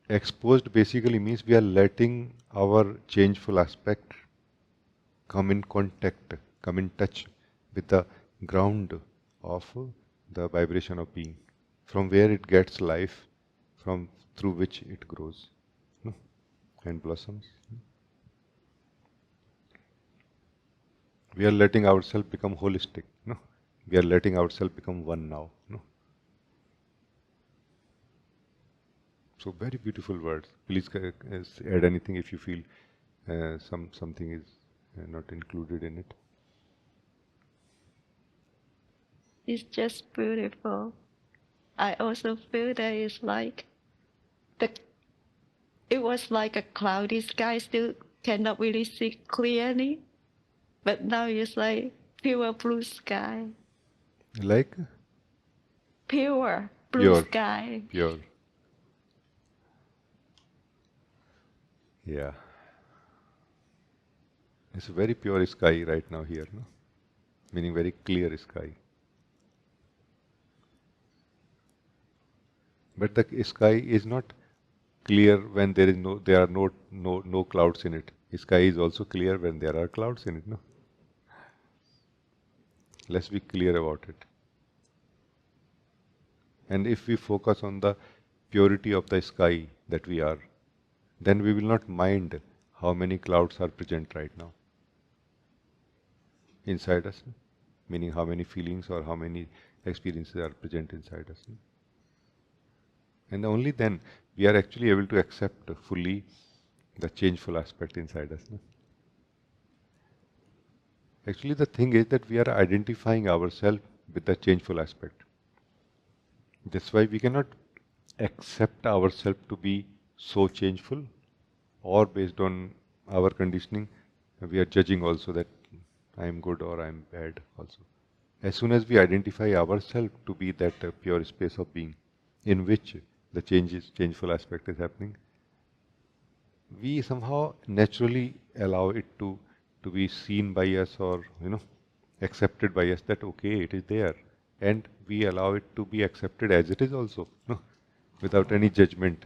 exposed basically means we are letting our changeful aspect come in contact, come in touch with the ground of the vibration of being, from where it gets life, from through which it grows, no? And blossoms. We are letting ourselves become holistic. No? We are letting ourselves become one now. No? So very beautiful words. Please add anything if you feel something is not included in it. It's just beautiful. I also feel that it's like it was like a cloudy sky, still cannot really see clearly, but now it's like pure blue sky. Like Pure blue pure, sky. pure. Yeah. It's a very pure sky right now here, no? Meaning very clear sky. But the sky is not clear when there are no clouds in it. Sky is also clear when there are clouds in it, no? Let's be clear about it. And if we focus on the purity of the sky that we are, then we will not mind how many clouds are present right now inside us, meaning how many feelings or how many experiences are present inside us. And only then we are actually able to accept fully the changeful aspect inside us. Actually, the thing is that we are identifying ourselves with the changeful aspect. That's why we cannot accept ourselves to be so changeful, or based on our conditioning, we are judging also that I am good or I am bad also. As soon as we identify ourselves to be that pure space of being in which the changeful aspect is happening, we somehow naturally allow it to be seen by us, or accepted by us, that okay, it is there, and we allow it to be accepted as it is also, without any judgment,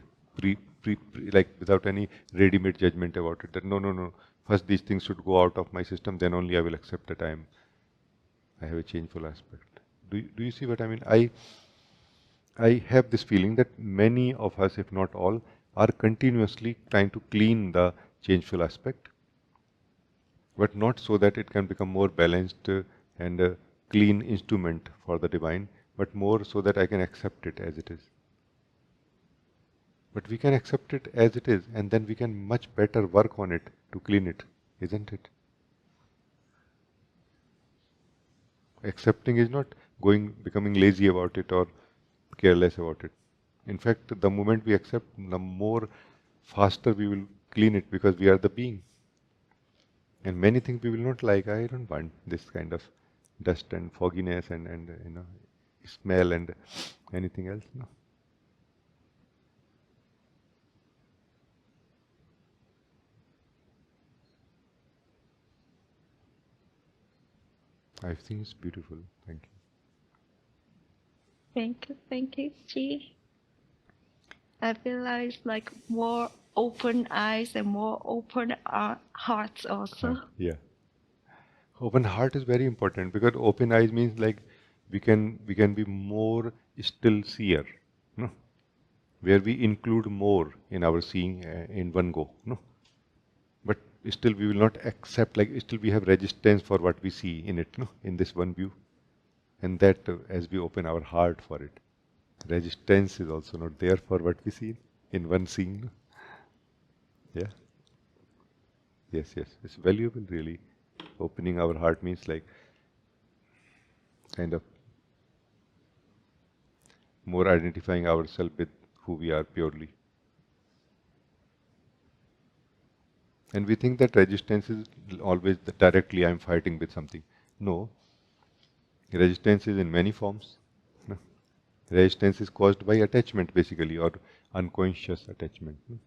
like without any ready-made judgment about it, that no, first these things should go out of my system, then only I will accept that I have a changeful aspect. Do you see what I mean? I have this feeling that many of us, if not all, are continuously trying to clean the changeful aspect, but not so that it can become more balanced and a clean instrument for the divine, but more so that I can accept it as it is. But we can accept it as it is, and then we can much better work on it to clean it, isn't it? Accepting is not becoming lazy about it or careless about it. In fact, the moment we accept, the more faster we will clean it, because we are the being. And many things we will not like. I don't want this kind of dust and fogginess and smell and anything else. No. I think it's beautiful. Thank you. Thank you, Chi. I feel like it's like more open eyes and more open hearts also. Yeah. Open heart is very important, because open eyes means like we can be more still seer, no? Where we include more in our seeing in one go, no? But still we will not accept, like still we have resistance for what we see in it, no? In this one view. And that as we open our heart for it, resistance is also not there for what we see in one seeing, no? Yeah. Yes, it's valuable really. Opening our heart means like kind of more identifying ourselves with who we are purely. And we think that resistance is always directly I'm fighting with something. No, resistance is in many forms. No? Resistance is caused by attachment basically, or unconscious attachment. No?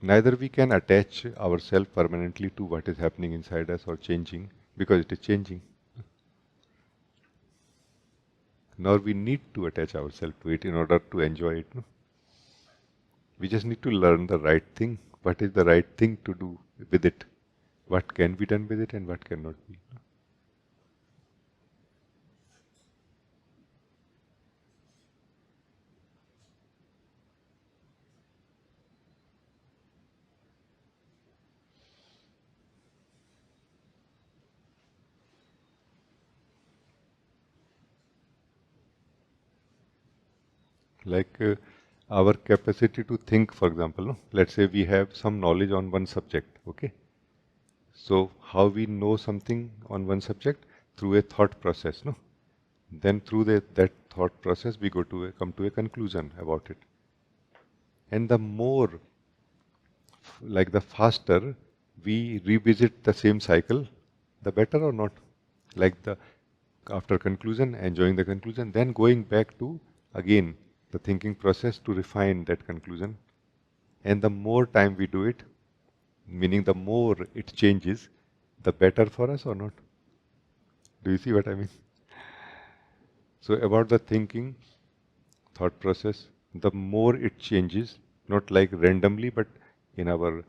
Neither we can attach ourselves permanently to what is happening inside us or changing, because it is changing. Nor we need to attach ourselves to it in order to enjoy it. No? We just need to learn the right thing. What is the right thing to do with it? What can be done with it and what cannot be. Like our capacity to think, for example, no? Let's say we have some knowledge on one subject, okay? So how we know something on one subject? Through a thought process, no? Then through that thought process, we come to a conclusion about it. And the more, like the faster we revisit the same cycle, the better or not. Like the after conclusion, enjoying the conclusion, then going back to again the thinking process to refine that conclusion. And the more time we do it, meaning the more it changes, the better for us or not. Do you see what I mean? So about the thinking, thought process, the more it changes, not like randomly, but in our,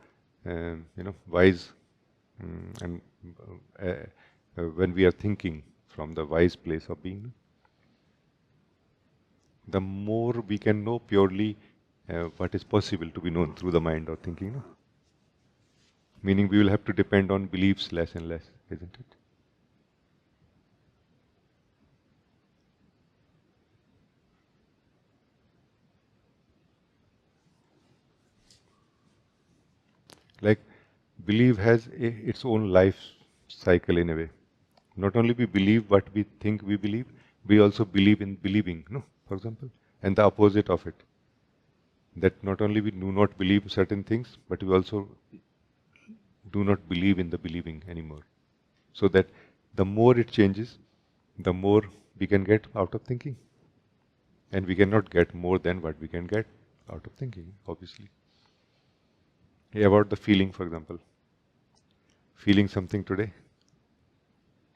wise, and when we are thinking from the wise place of being, the more we can know purely what is possible to be known through the mind or thinking. No? Meaning we will have to depend on beliefs less and less, isn't it? Like belief has its own life cycle in a way. Not only we believe what we think we believe, we also believe in believing, no? For example, and the opposite of it. That not only we do not believe certain things, but we also do not believe in the believing anymore. So that the more it changes, the more we can get out of thinking. And we cannot get more than what we can get out of thinking, obviously. About the feeling, for example. Feeling something today,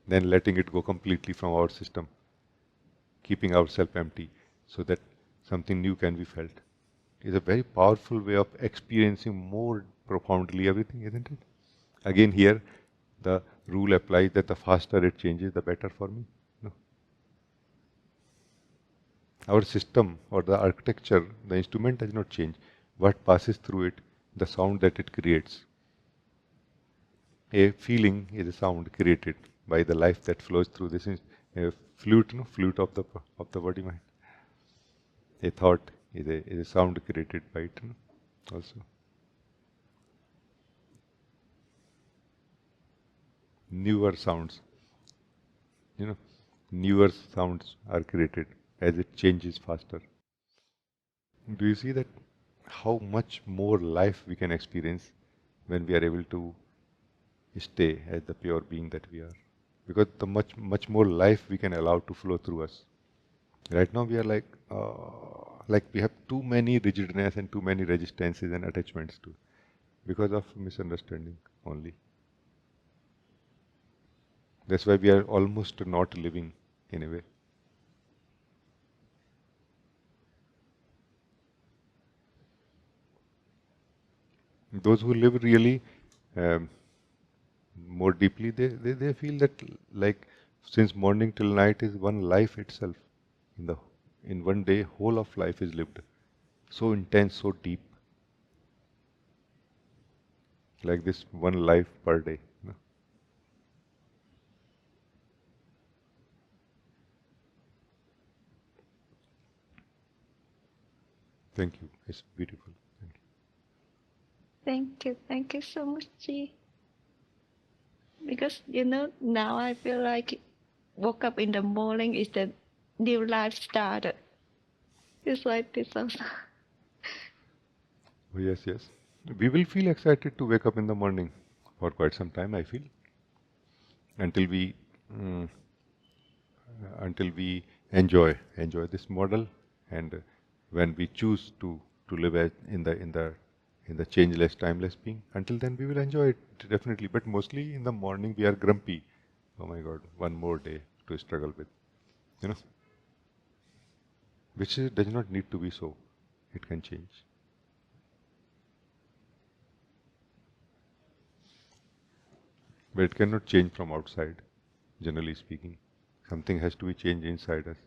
then letting it go completely from our system, keeping ourselves empty so that something new can be felt, is a very powerful way of experiencing more profoundly everything, isn't it? Again, here, the rule applies that the faster it changes, the better for me. No. Our system or the architecture, the instrument does not change. What passes through it, the sound that it creates. A feeling is a sound created by the life that flows through this flute, no? Flute of the body mind. A thought is a sound created by it, no? Also. Newer sounds, newer sounds are created as it changes faster. Do you see that how much more life we can experience when we are able to stay as the pure being that we are? Because the much more life we can allow to flow through us. Right now we are like we have too many rigidness and too many resistances and attachments to, because of misunderstanding only. That's why we are almost not living in a way. Those who live really um, more deeply, they feel that like since morning till night is one life itself. In one day, whole of life is lived. So intense, so deep. Like this one life per day. No? Thank you. It's beautiful. Thank you. Thank you. Thank you so much, Chi. Because now I feel like woke up in the morning is the new life started. It's like this also. Oh, yes, yes. We will feel excited to wake up in the morning for quite some time, I feel, until we mm, until we enjoy this model, and when we choose to live in the changeless, timeless being. Until then, we will enjoy it definitely. But mostly in the morning, we are grumpy. Oh my God, one more day to struggle with, you know, does not need to be so. It can change. But it cannot change from outside, generally speaking. Something has to be changed inside us,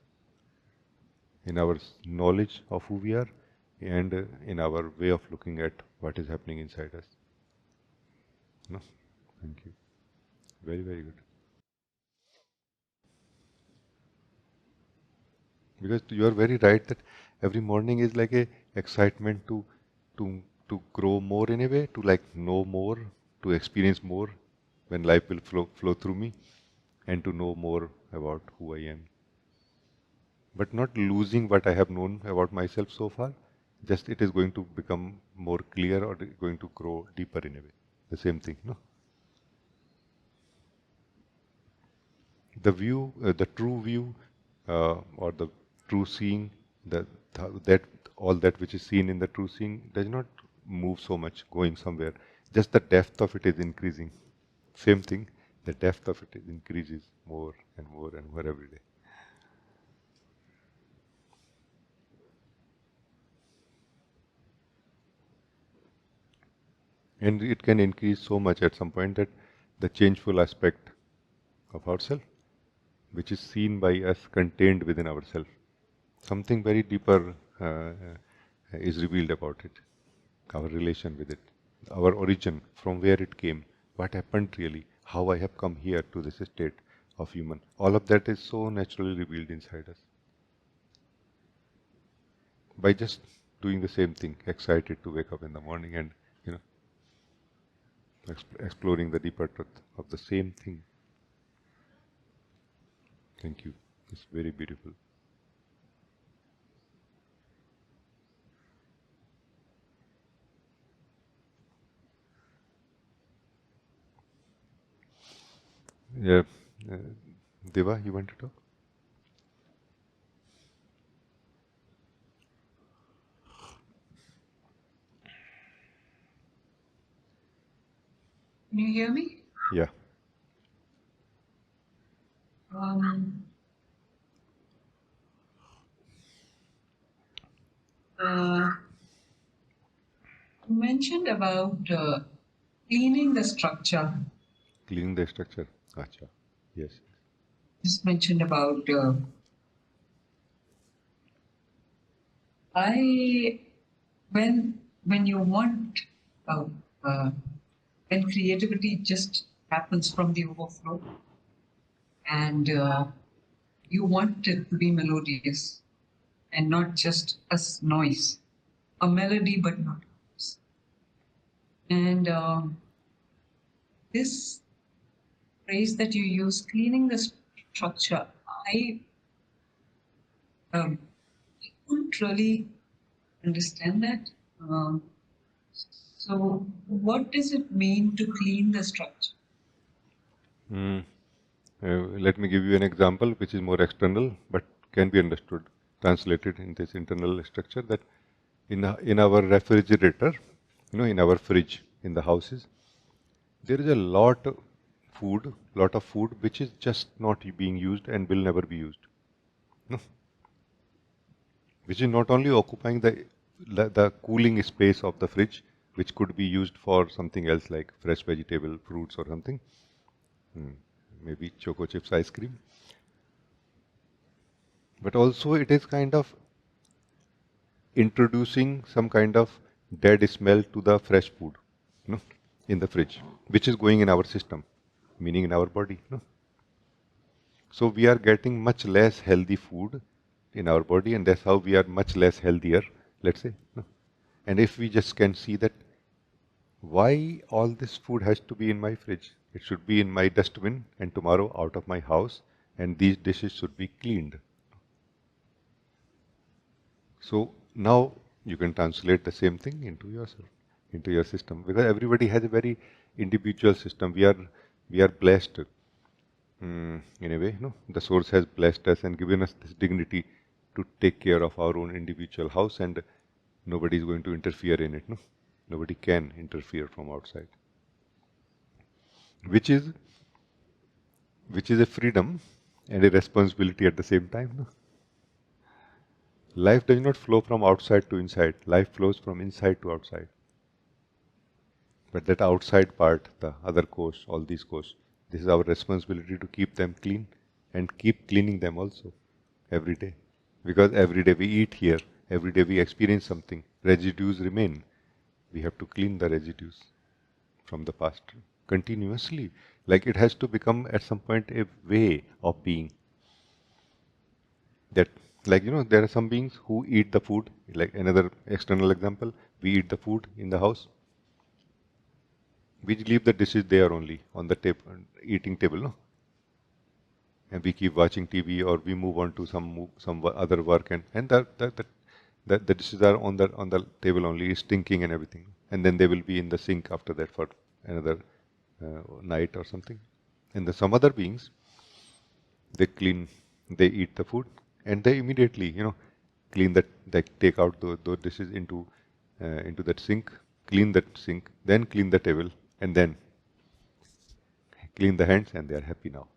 in our knowledge of who we are, and in our way of looking at what is happening inside us. No? Thank you. Very, very good. Because you are very right that every morning is like a excitement to to grow more in a way, to like know more, to experience more when life will flow through me, and to know more about who I am. But not losing what I have known about myself so far, just it is going to become more clear or going to grow deeper in a way. The same thing, no? The view, the true view, or the true seeing, that that all that which is seen in the true seeing does not move so much, going somewhere. Just the depth of it is increasing. Same thing, the depth of it increases more and more and more every day. And it can increase so much at some point that the changeful aspect of ourself, which is seen by us contained within ourselves, something very deeper is revealed about it, our relation with it, our origin, from where it came, what happened really, how I have come here to this state of human. All of that is so naturally revealed inside us. By just doing the same thing, excited to wake up in the morning and, you know, exploring the deeper truth of the same thing. Thank you. It's very beautiful. Yeah. Uh, Deva, you want to talk? Can you hear me? Yeah. You mentioned about cleaning the structure. Cleaning the structure. Acha. Yes. Just mentioned about when you want uh, uh, when creativity just happens from the overflow and you want it to be melodious and not just a noise, a melody but not noise. And this phrase that you use, cleaning the structure, I couldn't really understand that. So, what does it mean to clean the structure? Mm. Let me give you an example which is more external but can be understood, translated in this internal structure, that in our refrigerator, in our fridge, in the houses, there is a lot of food which is just not being used and will never be used. No? Which is not only occupying the cooling space of the fridge, which could be used for something else like fresh vegetable, fruits or something, maybe choco chips ice cream, but also it is kind of introducing some kind of dead smell to the fresh food, no, in the fridge, which is going in our system, meaning in our body. No? So we are getting much less healthy food in our body, and that's how we are much less healthier, let's say. No? And if we just can see that why all this food has to be in my fridge, it should be in my dustbin and tomorrow out of my house, and these dishes should be cleaned. So now you can translate the same thing into yourself, into your system, because everybody has a very individual system. We are blessed, in a way. No, the source has blessed us and given us this dignity to take care of our own individual house, and nobody is going to interfere in it. No, nobody can interfere from outside, which is a freedom and a responsibility at the same time. No? Life does not flow from outside to inside. Life flows from inside to outside. But that outside part, the other course, all these courses, this is our responsibility to keep them clean and keep cleaning them also every day. Because every day we eat here, every day we experience something, residues remain. We have to clean the residues from the past continuously. Like it has to become at some point a way of being. That Like, there are some beings who eat the food. Like another external example, we eat the food in the house. We leave the dishes there only on the eating table, no? And we keep watching TV, or we move on to some other work, and the dishes are on the table only, stinking and everything, and then they will be in the sink after that for another night or something. And some other beings, they clean, they eat the food, and they immediately, clean that, they take out those dishes into that sink, clean that sink, then clean the table, and then clean the hands, and they are happy now.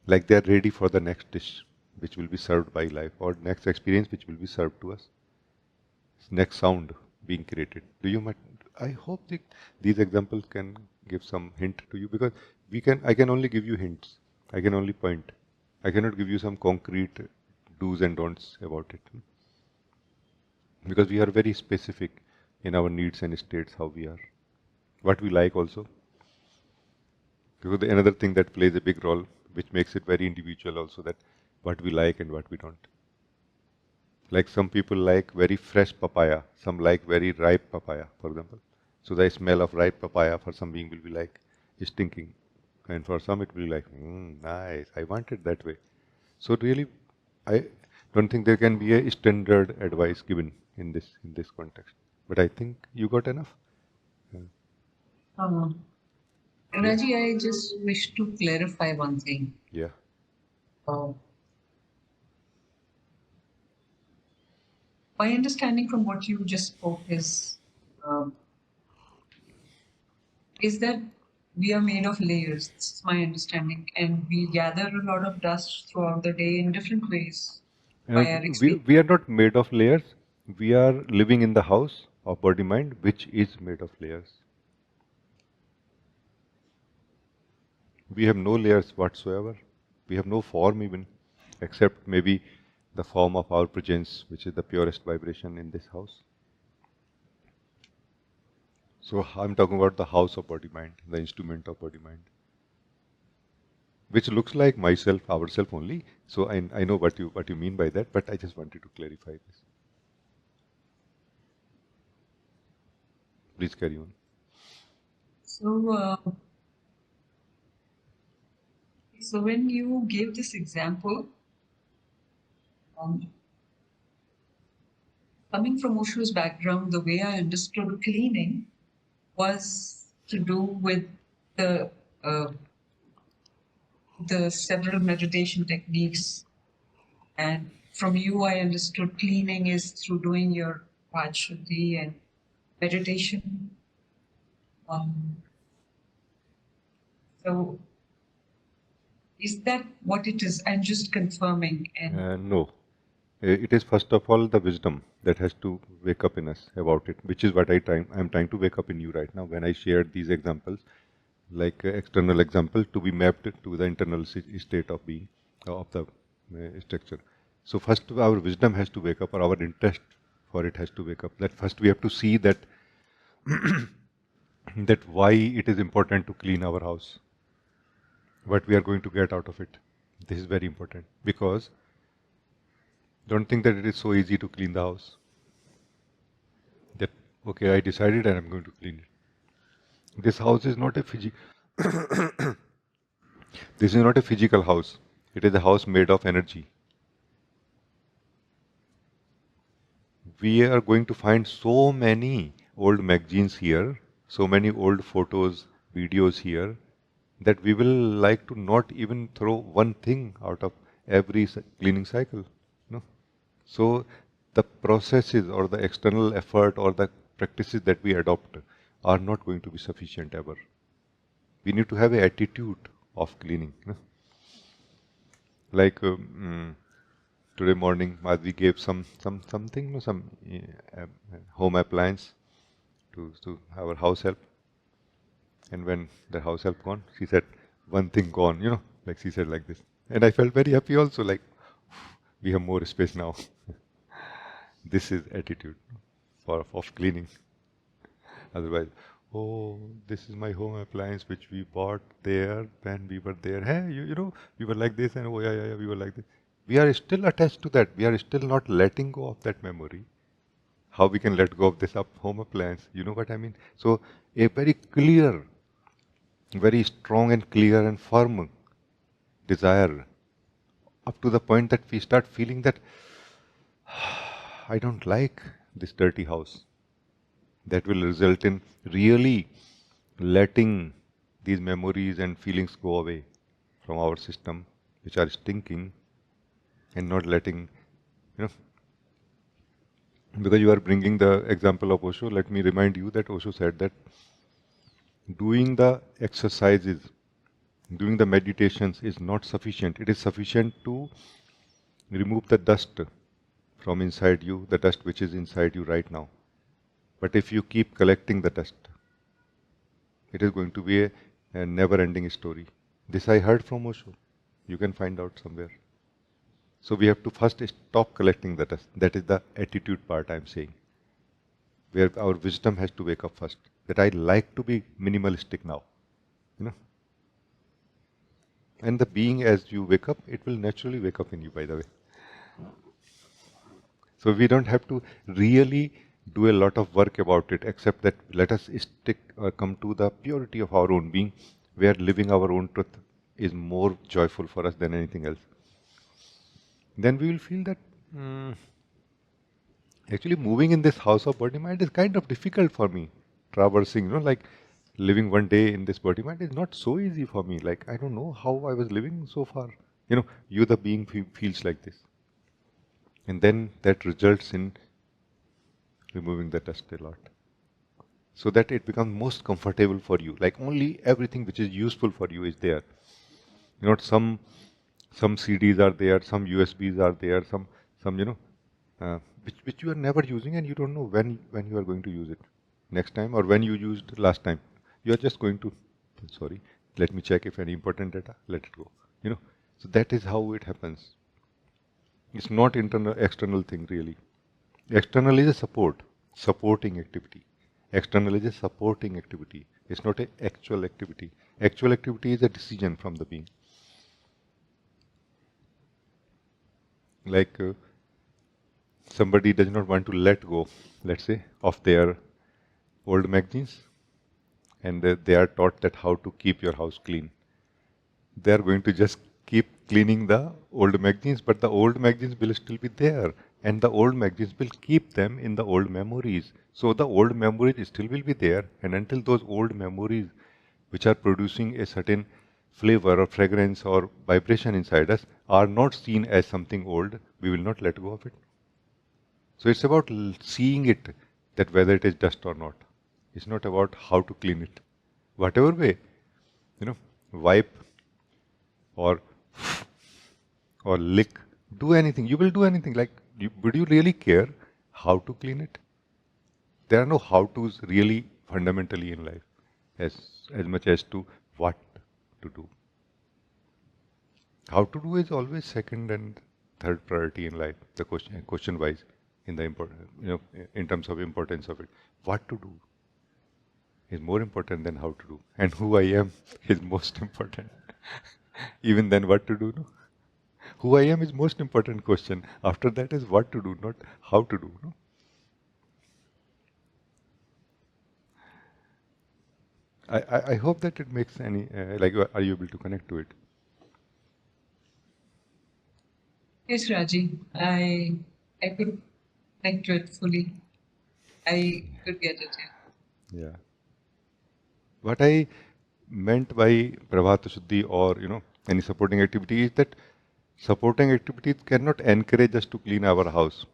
Like they are ready for the next dish which will be served by life, or next experience which will be served to us, next sound being created. I hope these examples can give some hint to you, because I can only give you hints. I can only point. I cannot give you some concrete do's and don'ts about it, because we are very specific in our needs and states, how we are, what we like also. Because another thing that plays a big role, which makes it very individual also, that what we like and what we don't. Like some people like very fresh papaya, some like very ripe papaya, for example. So the smell of ripe papaya for some being will be like stinking, and for some it will be like, nice, I want it that way. So really, I don't think there can be a standard advice given in this context. But I think you got enough. Rajee, I just wish to clarify one thing. Yeah. My understanding from what you just spoke is that we are made of layers. This is my understanding, and we gather a lot of dust throughout the day in different ways by our experience. We are not made of layers. We are living in the house of body mind, which is made of layers. We have no layers whatsoever. We have no form even, except maybe the form of our presence, which is the purest vibration in this house. So I'm talking about the house of body mind, the instrument of body mind, which looks like myself, ourself only. So I know what you mean by that, but I just wanted to clarify this. Please carry on. So when you gave this example, coming from Osho's background, the way I understood cleaning was to do with the several meditation techniques. And from you, I understood cleaning is through doing your Vajshuddhi and meditation. So is that what it is? I'm just confirming. And No. It is first of all the wisdom that has to wake up in us about it, which is what I'm trying to wake up in you right now when I shared these examples, like external example to be mapped to the internal state of being, of the structure. So first our wisdom has to wake up, or our interest for it has to wake up. That first we have to see that that why it is important to clean our house, what we are going to get out of it. This is very important, because don't think that it is so easy to clean the house. That, okay, I decided and I'm going to clean it. This house is not a this is not a physical house. It is a house made of energy. We are going to find so many old magazines here, so many old photos, videos here, that we will like to not even throw one thing out of every cleaning cycle. No. So the processes or the external effort or the practices that we adopt are not going to be sufficient ever. We need to have an attitude of cleaning. Like today morning, Madhvi gave something, some home appliance to our house help. And when the house help gone, she said, one thing gone, like she said like this. And I felt very happy also, like, we have more space now. This is attitude of cleaning. Otherwise, oh, this is my home appliance which we bought there when we were there. Hey, we were like this, and oh yeah, we were like this. we are still attached to that. We are still not letting go of that memory. How we can let go of this home appliance? You know what I mean? So a very clear, very strong and clear and firm desire, up to the point that we start feeling that I don't like this dirty house. That will result in really letting these memories and feelings go away from our system, which are stinking, and not letting, you know, because you are bringing the example of Osho, let me remind you that Osho said that doing the exercises, doing the meditations is not sufficient. It is sufficient to remove the dust from inside you, the dust which is inside you right now. But if you keep collecting the dust, it is going to be a never-ending story. This I heard from Osho. You can find out somewhere. So we have to first stop collecting the dust. That is the attitude part I am saying, where our wisdom has to wake up first. That I like to be minimalistic now, you know. And the being, as you wake up, it will naturally wake up in you, by the way. So we don't have to really do a lot of work about it, except that let us stick or come to the purity of our own being, where living our own truth is more joyful for us than anything else. Then we will feel that actually moving in this house of body mind is kind of difficult for me. Traversing, like living one day in this body mind is not so easy for me. Like, I don't know how I was living so far. You the being feels like this. And then that results in removing the dust a lot, so that it becomes most comfortable for you. Like only everything which is useful for you is there. Not some CDs are there, some USBs are there, some which you are never using, and you don't know when you are going to use it next time, or when you used last time. You are just going to, sorry, let me check if any important data, let it go. So that is how it happens. It's not external thing really. External is a supporting activity. External is a supporting activity. It's not an actual activity. Actual activity is a decision from the being. Like somebody does not want to let go, let's say, of their old magazines, and they are taught that how to keep your house clean. They are going to just keep cleaning the old magazines, but the old magazines will still be there, and the old magazines will keep them in the old memories. So the old memories still will be there, and until those old memories, which are producing a certain flavor or fragrance or vibration inside us, are not seen as something old, we will not let go of it. So it's about seeing it, that whether it is dust or not. It's not about how to clean it. Whatever way, wipe or lick, do anything. You will do anything. Like, would you really care how to clean it? There are no how-tos really fundamentally in life, as much as to what to do. How to do is always second and third priority in life. The question wise, in the in terms of importance of it, what to do is more important than how to do, and who I am is most important. Even then, what to do? No? Who I am is most important question. After that is what to do, not how to do. No? I hope that it makes any are you able to connect to it? Yes, Rajee, I could connect to it fully. I could get it. Yeah. What I meant by Prabhata Shuddhi or any supporting activity is that supporting activities cannot encourage us to clean our house.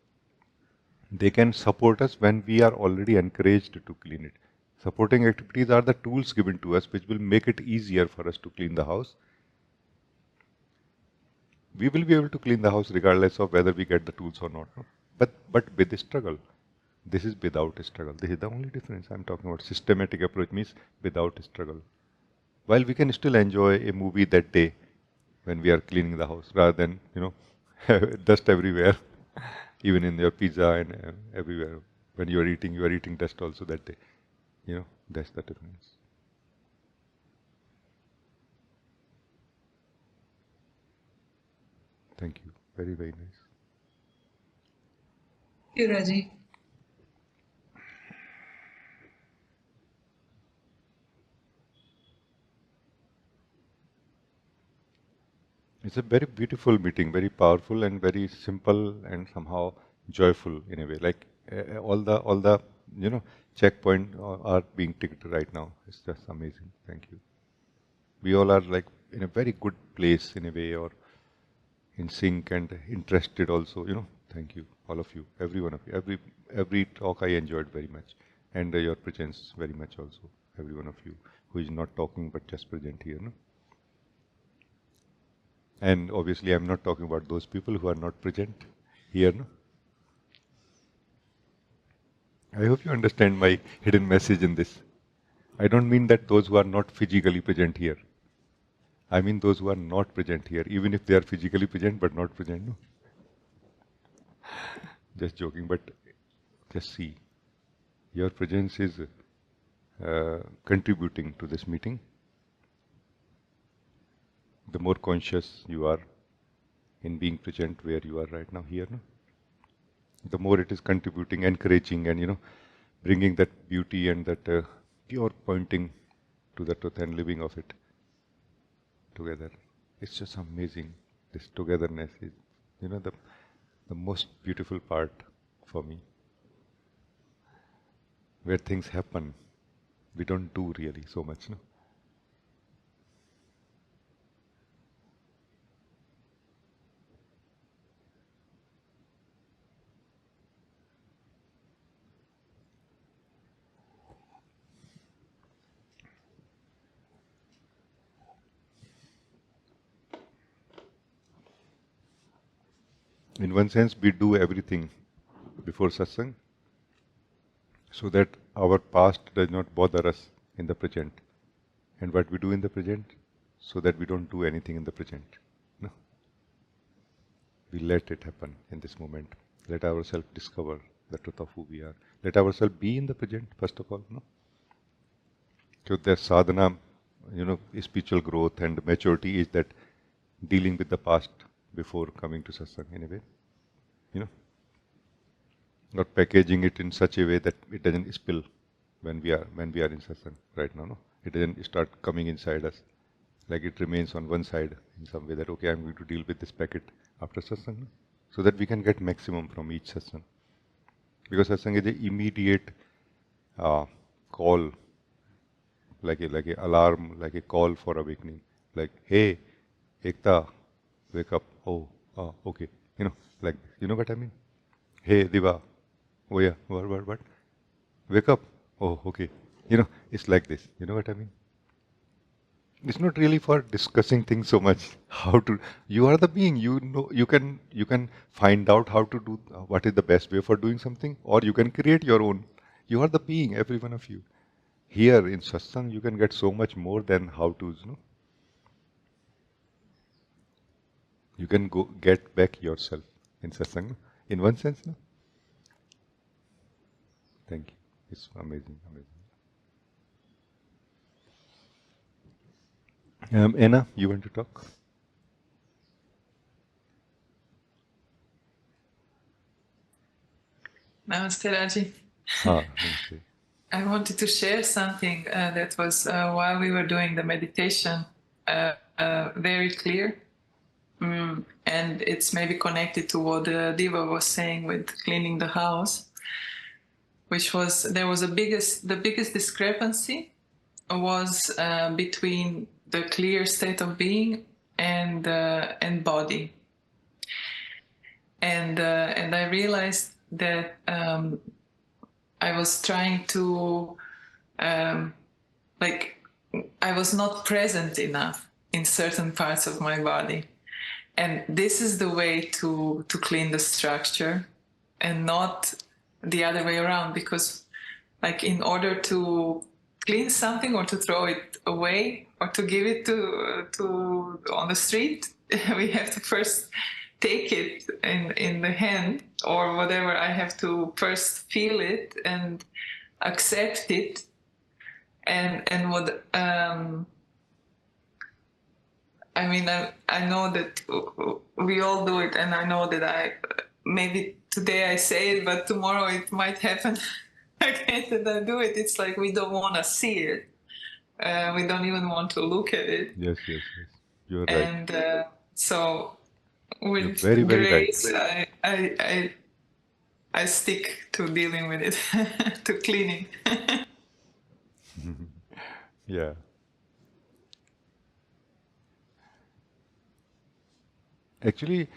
They can support us when we are already encouraged to clean it. Supporting activities are the tools given to us which will make it easier for us to clean the house. We will be able to clean the house regardless of whether we get the tools or not. No? But with the struggle. This is without a struggle. This is the only difference I'm talking about. Systematic approach means without a struggle. While we can still enjoy a movie that day when we are cleaning the house, rather than dust everywhere, even in your pizza and everywhere. When you are eating dust also that day. That's the difference. Thank you. Very, very nice. Hey, Rajee. It's a very beautiful meeting, very powerful and very simple and somehow joyful in a way. Like all the checkpoint are being ticked right now. It's just amazing. Thank you. We all are like in a very good place in a way, or in sync and interested also. Thank you, all of you, every one of you. Every talk I enjoyed very much, and your presence very much also. Every one of you who is not talking but just present here. No? And obviously, I'm not talking about those people who are not present here. No? I hope you understand my hidden message in this. I don't mean that those who are not physically present here. I mean those who are not present here, even if they are physically present but not present. No? Just joking, but just see. Your presence is contributing to this meeting. The more conscious you are in being present where you are right now here, no? The more it is contributing, encouraging, and bringing that beauty and that pure pointing to the truth and living of it together. It's just amazing. This togetherness is, the most beautiful part for me. Where things happen, we don't do really so much, no? In one sense, we do everything before satsang so that our past does not bother us in the present. And what we do in the present, so that we don't do anything in the present. No? We let it happen in this moment. Let ourselves discover the truth of who we are. Let ourselves be in the present, first of all. No? So the sadhana, spiritual growth and maturity is that dealing with the past before coming to satsang in a way. Not packaging it in such a way that it doesn't spill when we are in satsang right now. No? It doesn't start coming inside us. Like it remains on one side in some way that, okay, I'm going to deal with this packet after satsang. No? So that we can get maximum from each satsang. Because satsang is an immediate call, like a alarm, like a call for awakening. Like, hey, Ekta, wake up. Oh, okay. Like, you know what I mean? Hey, Diva. Oh yeah, what? Wake up. Oh, okay. It's like this. You know what I mean? It's not really for discussing things so much. How to? You are the being. You can find out how to do what is the best way for doing something, or you can create your own. You are the being, every one of you. Here in satsang, you can get so much more than how to. You can go get back yourself in satsang. No? In one sense, no. Thank you. It's amazing. Anna, you want to talk? Namaste, Rajee. Namaste. I wanted to share something that was while we were doing the meditation, very clear. And it's maybe connected to what Diva was saying with cleaning the house, which was there was the biggest discrepancy was between the clear state of being and body. And I realized that I was trying to I was not present enough in certain parts of my body. And this is the way to clean the structure and not the other way around, because like in order to clean something or to throw it away or to give it to on the street, we have to first take it in the hand or whatever. I have to first feel it and accept it, and what I mean, I know that we all do it, and I know that maybe today I say it, but tomorrow it might happen again that I do it. It's like we don't want to see it. We don't even want to look at it. Yes, yes, yes. You're right. And so You're with very, very right. grace, I stick to dealing with it, to cleaning. Yeah. Actually,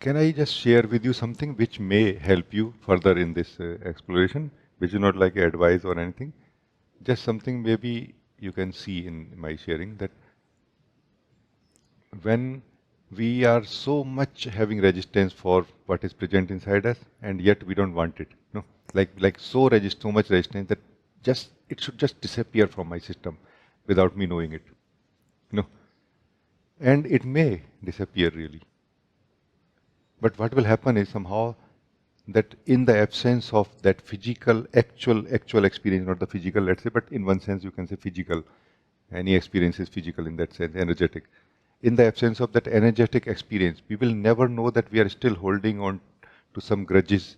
can I just share with you something which may help you further in this exploration, which is not like advice or anything, just something maybe you can see in my sharing, that when we are so much having resistance for what is present inside us, and yet we don't want it, no, like so much resistance that just it should just disappear from my system without me knowing it, no, and it may disappear really. But what will happen is somehow that in the absence of that physical, actual experience, not the physical, let's say, but in one sense you can say physical. Any experience is physical in that sense, energetic. In the absence of that energetic experience, we will never know that we are still holding on to some grudges,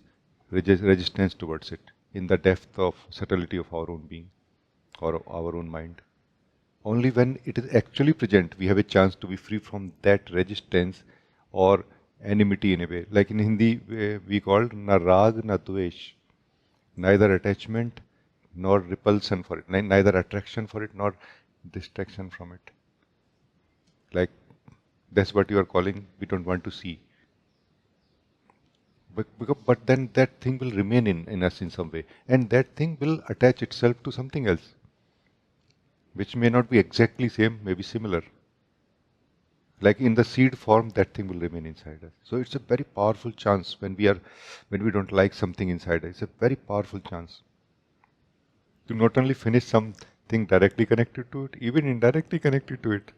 resistance towards it, in the depth of subtlety of our own being or our own mind. Only when it is actually present, we have a chance to be free from that resistance or enmity in a way. Like in Hindi, we called na rag na dvesh, neither attachment nor repulsion for it, neither attraction for it nor distraction from it. Like that's what you are calling, we don't want to see. But then that thing will remain in us in some way, and that thing will attach itself to something else, which may not be exactly same, maybe similar. Like in the seed form, that thing will remain inside us. So it's a very powerful chance when we don't like something inside us. It's a very powerful chance to not only finish something directly connected to it, even indirectly connected to it,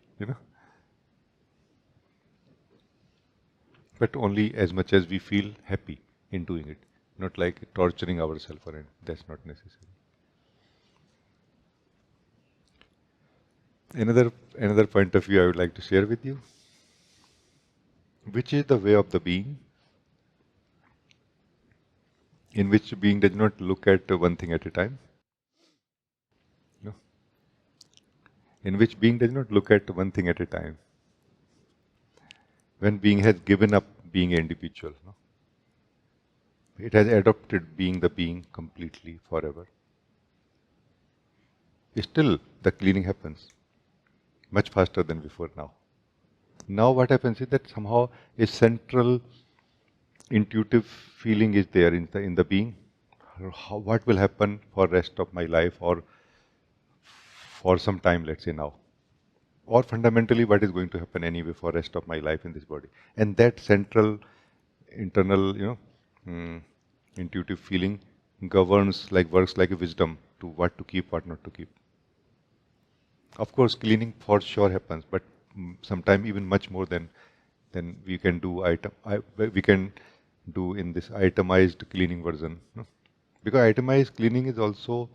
but only as much as we feel happy in doing it, not like torturing ourselves for it. That's not necessary. Another point of view I would like to share with you, which is the way of the being, in which being does not look at one thing at a time. No? In which being does not look at one thing at a time. When being has given up being an individual, no? It has adopted being the being completely forever. Still, the cleaning happens much faster than before now. Now what happens is that somehow a central intuitive feeling is there in the being. What will happen for rest of my life or for some time, let's say now. Or fundamentally what is going to happen anyway for rest of my life in this body. And that central internal, intuitive feeling governs, works like a wisdom to what to keep, what not to keep. Of course, cleaning for sure happens, but sometimes even much more than we can do we can do in this itemized cleaning version. No? Because itemized cleaning is also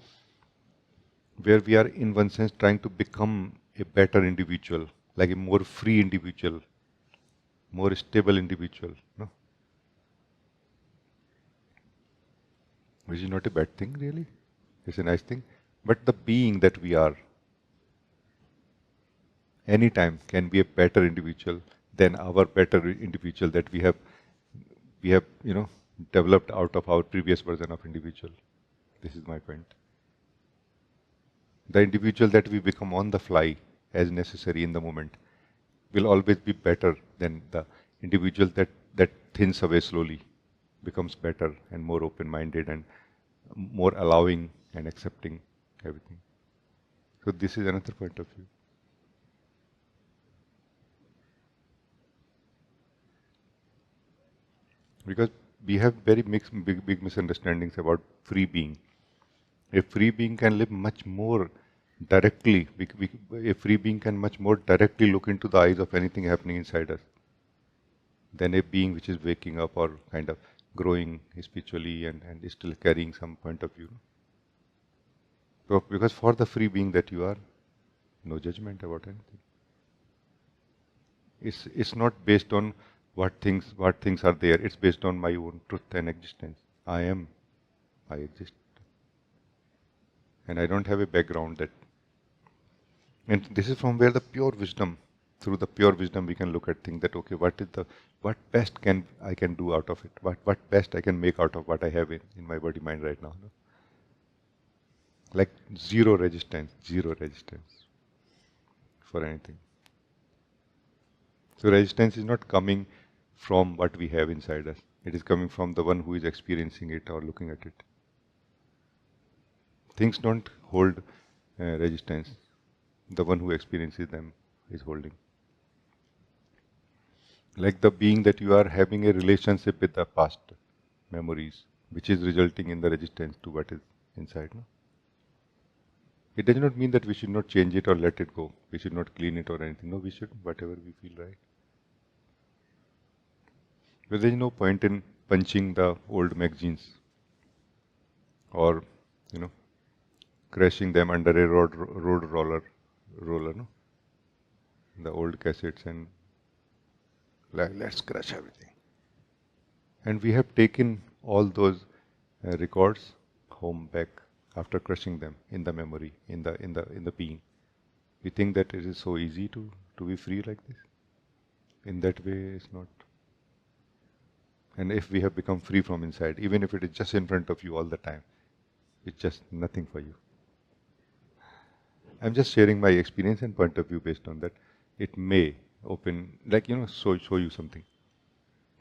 where we are in one sense trying to become a better individual, like a more free individual, more stable individual. No? Which is not a bad thing really. It's a nice thing. But the being that we are anytime can be a better individual than our better individual that we have developed out of our previous version of individual. This is my point. The individual that we become on the fly as necessary in the moment will always be better than the individual that thins away slowly, becomes better and more open-minded and more allowing and accepting everything. So this is another point of view. Because we have very big misunderstandings about free being. A free being can live much more directly. A free being can much more directly look into the eyes of anything happening inside us than a being which is waking up or kind of growing spiritually and is still carrying some point of view. So, because for the free being that you are, no judgment about anything. It's not based on what things are there. It's based on my own truth and existence. I exist, and I don't have a background that. And this is from where the pure wisdom, through the pure wisdom, we can look at things that okay, what best I can do out of it? What best I can make out of what I have in my body mind right now? No? Like zero resistance for anything. So resistance is not coming from what we have inside us. It is coming from the one who is experiencing it or looking at it. Things don't hold resistance. The one who experiences them is holding. Like the being that you are having a relationship with the past memories, which is resulting in the resistance to what is inside. No? It does not mean that we should not change it or let it go. We should not clean it or anything. No, we should, whatever we feel right. But there is no point in punching the old magazines or, crashing them under a road roller, no? The old cassettes and like, let's crush everything. And we have taken all those records home back after crushing them in the memory, in the being. We think that it is so easy to be free like this. In that way, it's not. And if we have become free from inside, even if it is just in front of you all the time, it's just nothing for you. I'm just sharing my experience and point of view based on that. It may open, like, show you something.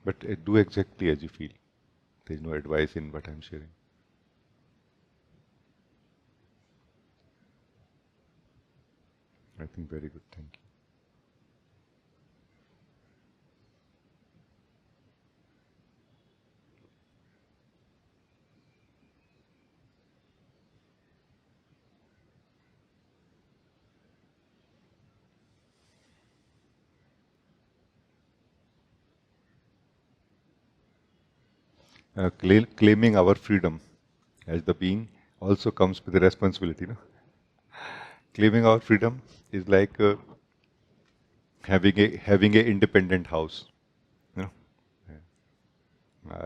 But do exactly as you feel. There's no advice in what I'm sharing. I think very good, thank you. Claiming our freedom as the being also comes with a responsibility. No? Claiming our freedom is like having a independent house. You know?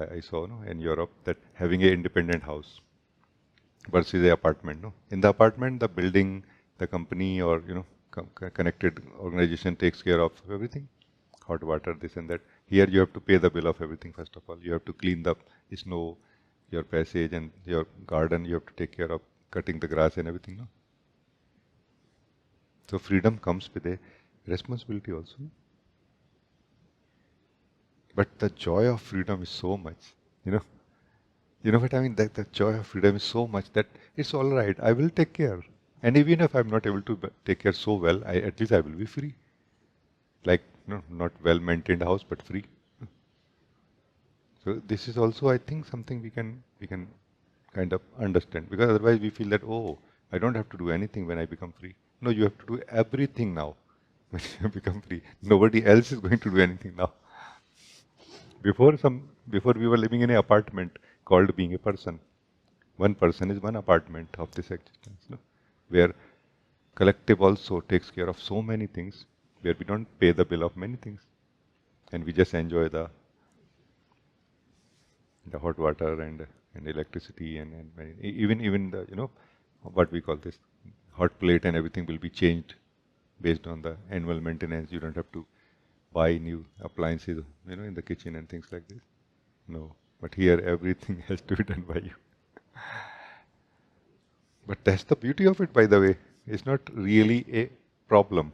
I saw in Europe that having an independent house versus the apartment. No? In the apartment, the building, the company, or connected organization takes care of everything, hot water, this and that. Here you have to pay the bill of everything. First of all, you have to clean the snow, your passage, and your garden. You have to take care of cutting the grass and everything. No? So freedom comes with a responsibility also. But the joy of freedom is so much, You know what I mean? That the joy of freedom is so much that it's all right. I will take care. And even if I'm not able to take care so well, at least I will be free. Like, not well-maintained house, but free. So this is also, I think, something we can kind of understand. Because otherwise we feel that, oh, I don't have to do anything when I become free. No, you have to do everything now when you become free. Nobody else is going to do anything now. Before we were living in an apartment called being a person. One person is one apartment of this existence, where collective also takes care of so many things, where we don't pay the bill of many things, and we just enjoy the hot water and electricity and even the what we call this hot plate and everything will be changed based on the annual maintenance. You don't have to buy new appliances, in the kitchen and things like this. No, but here everything has to be done by you. But that's the beauty of it, by the way. It's not really a problem.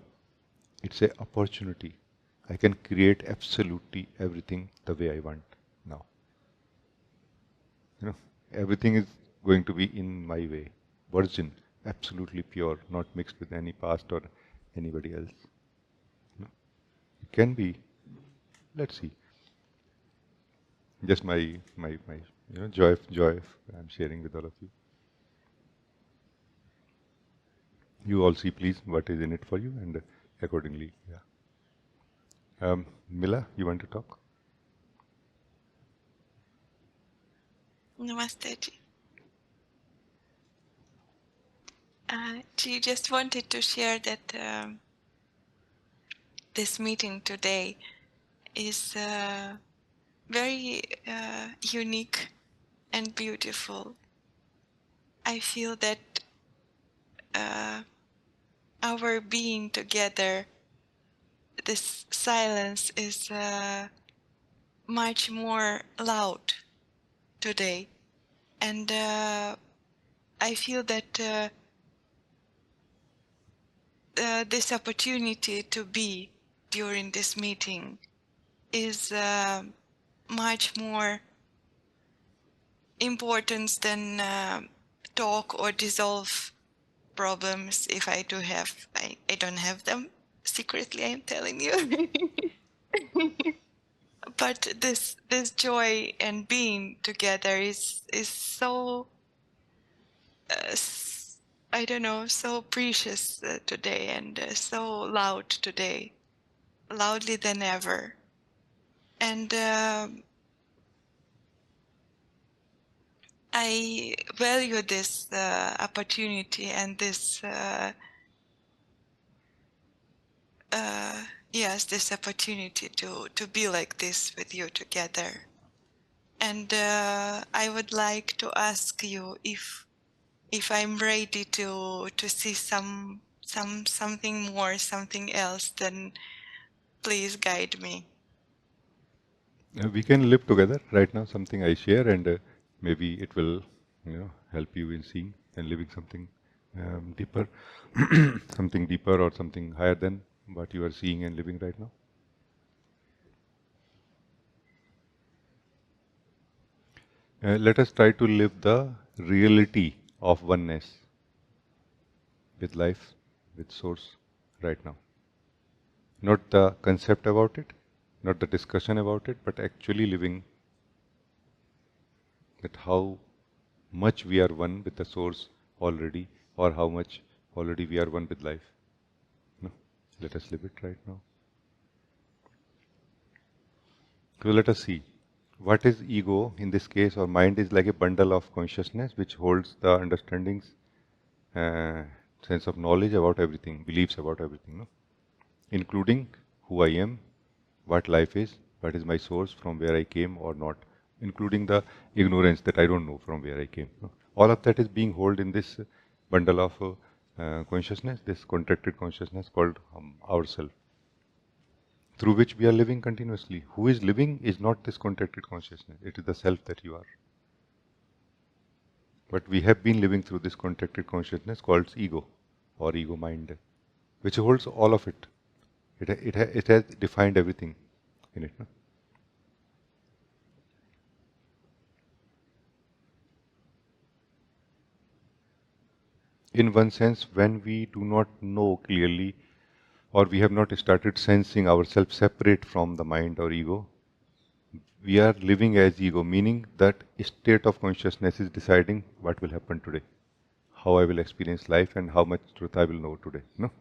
It's an opportunity. I can create absolutely everything the way I want now. Everything is going to be in my way. Virgin, absolutely pure, not mixed with any past or anybody else. It can be. Let's see. Just my joy I'm sharing with all of you. You all see, please, what is in it for you, and accordingly, yeah. Mila, you want to talk? Namaste, Ji. Ji, just wanted to share that this meeting today is very unique and beautiful. I feel that our being together, this silence is much more loud today. And I feel that this opportunity to be during this meeting is much more important than talk or dissolve problems. If I do have, I don't have them secretly, I'm telling you. But this joy and being together is so I don't know, so precious today, and so loud today, loudly than ever. And I value this opportunity and this yes, this opportunity to be like this with you together. And I would like to ask you if I'm ready to see something more, something else, then please guide me. We can live together right now, something I share, and maybe it will, help you in seeing and living something deeper, something deeper or something higher than what you are seeing and living right now. Let us try to live the reality of oneness with life, with Source right now. Not the concept about it, not the discussion about it, but actually living that how much we are one with the Source already, or how much already we are one with life. No? Let us live it right now. So let us see. What is ego in this case, or mind is like a bundle of consciousness which holds the understandings, sense of knowledge about everything, beliefs about everything, no? Including who I am, what life is, what is my source, from where I came or not, including the ignorance that I don't know from where I came. No? All of that is being held in this bundle of consciousness, this contracted consciousness called ourself, through which we are living continuously. Who is living is not this contracted consciousness, it is the self that you are. But we have been living through this contracted consciousness called ego or ego mind, which holds all of it. It has defined everything in it. No? In one sense, when we do not know clearly, or we have not started sensing ourselves separate from the mind or ego, we are living as ego, meaning that state of consciousness is deciding what will happen today, how I will experience life, and how much truth I will know today. No?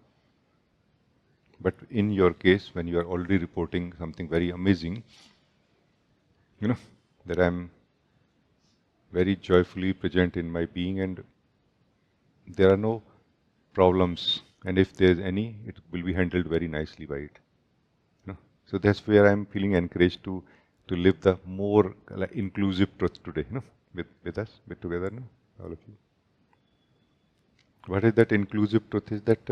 But in your case, when you are already reporting something very amazing, that I'm very joyfully present in my being, and there are no problems, and if there's any, it will be handled very nicely by it. So that's where I'm feeling encouraged to live the more inclusive truth today, with us, with together, all of you. What is that inclusive truth? Is that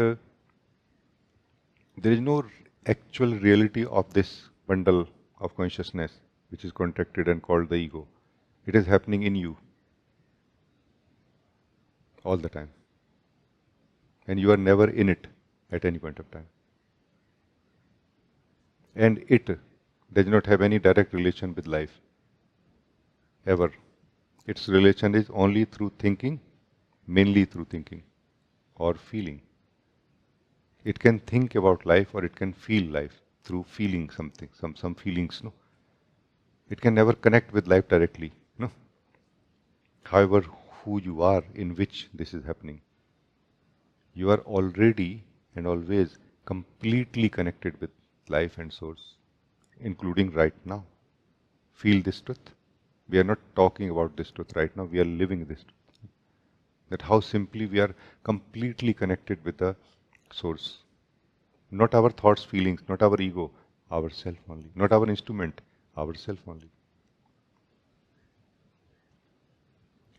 there is no actual reality of this bundle of consciousness, which is contracted and called the ego. It is happening in you all the time. And you are never in it at any point of time. And it does not have any direct relation with life, ever. Its relation is only through thinking, mainly through thinking or feeling. It can think about life or it can feel life through feeling something, some feelings. No, it can never connect with life directly. No. However, who you are in which this is happening, you are already and always completely connected with life and Source, including right now. Feel this truth. We are not talking about this truth right now, we are living this truth. That how simply we are completely connected with the Source. Not our thoughts, feelings, not our ego, ourself only. Not our instrument, ourself only.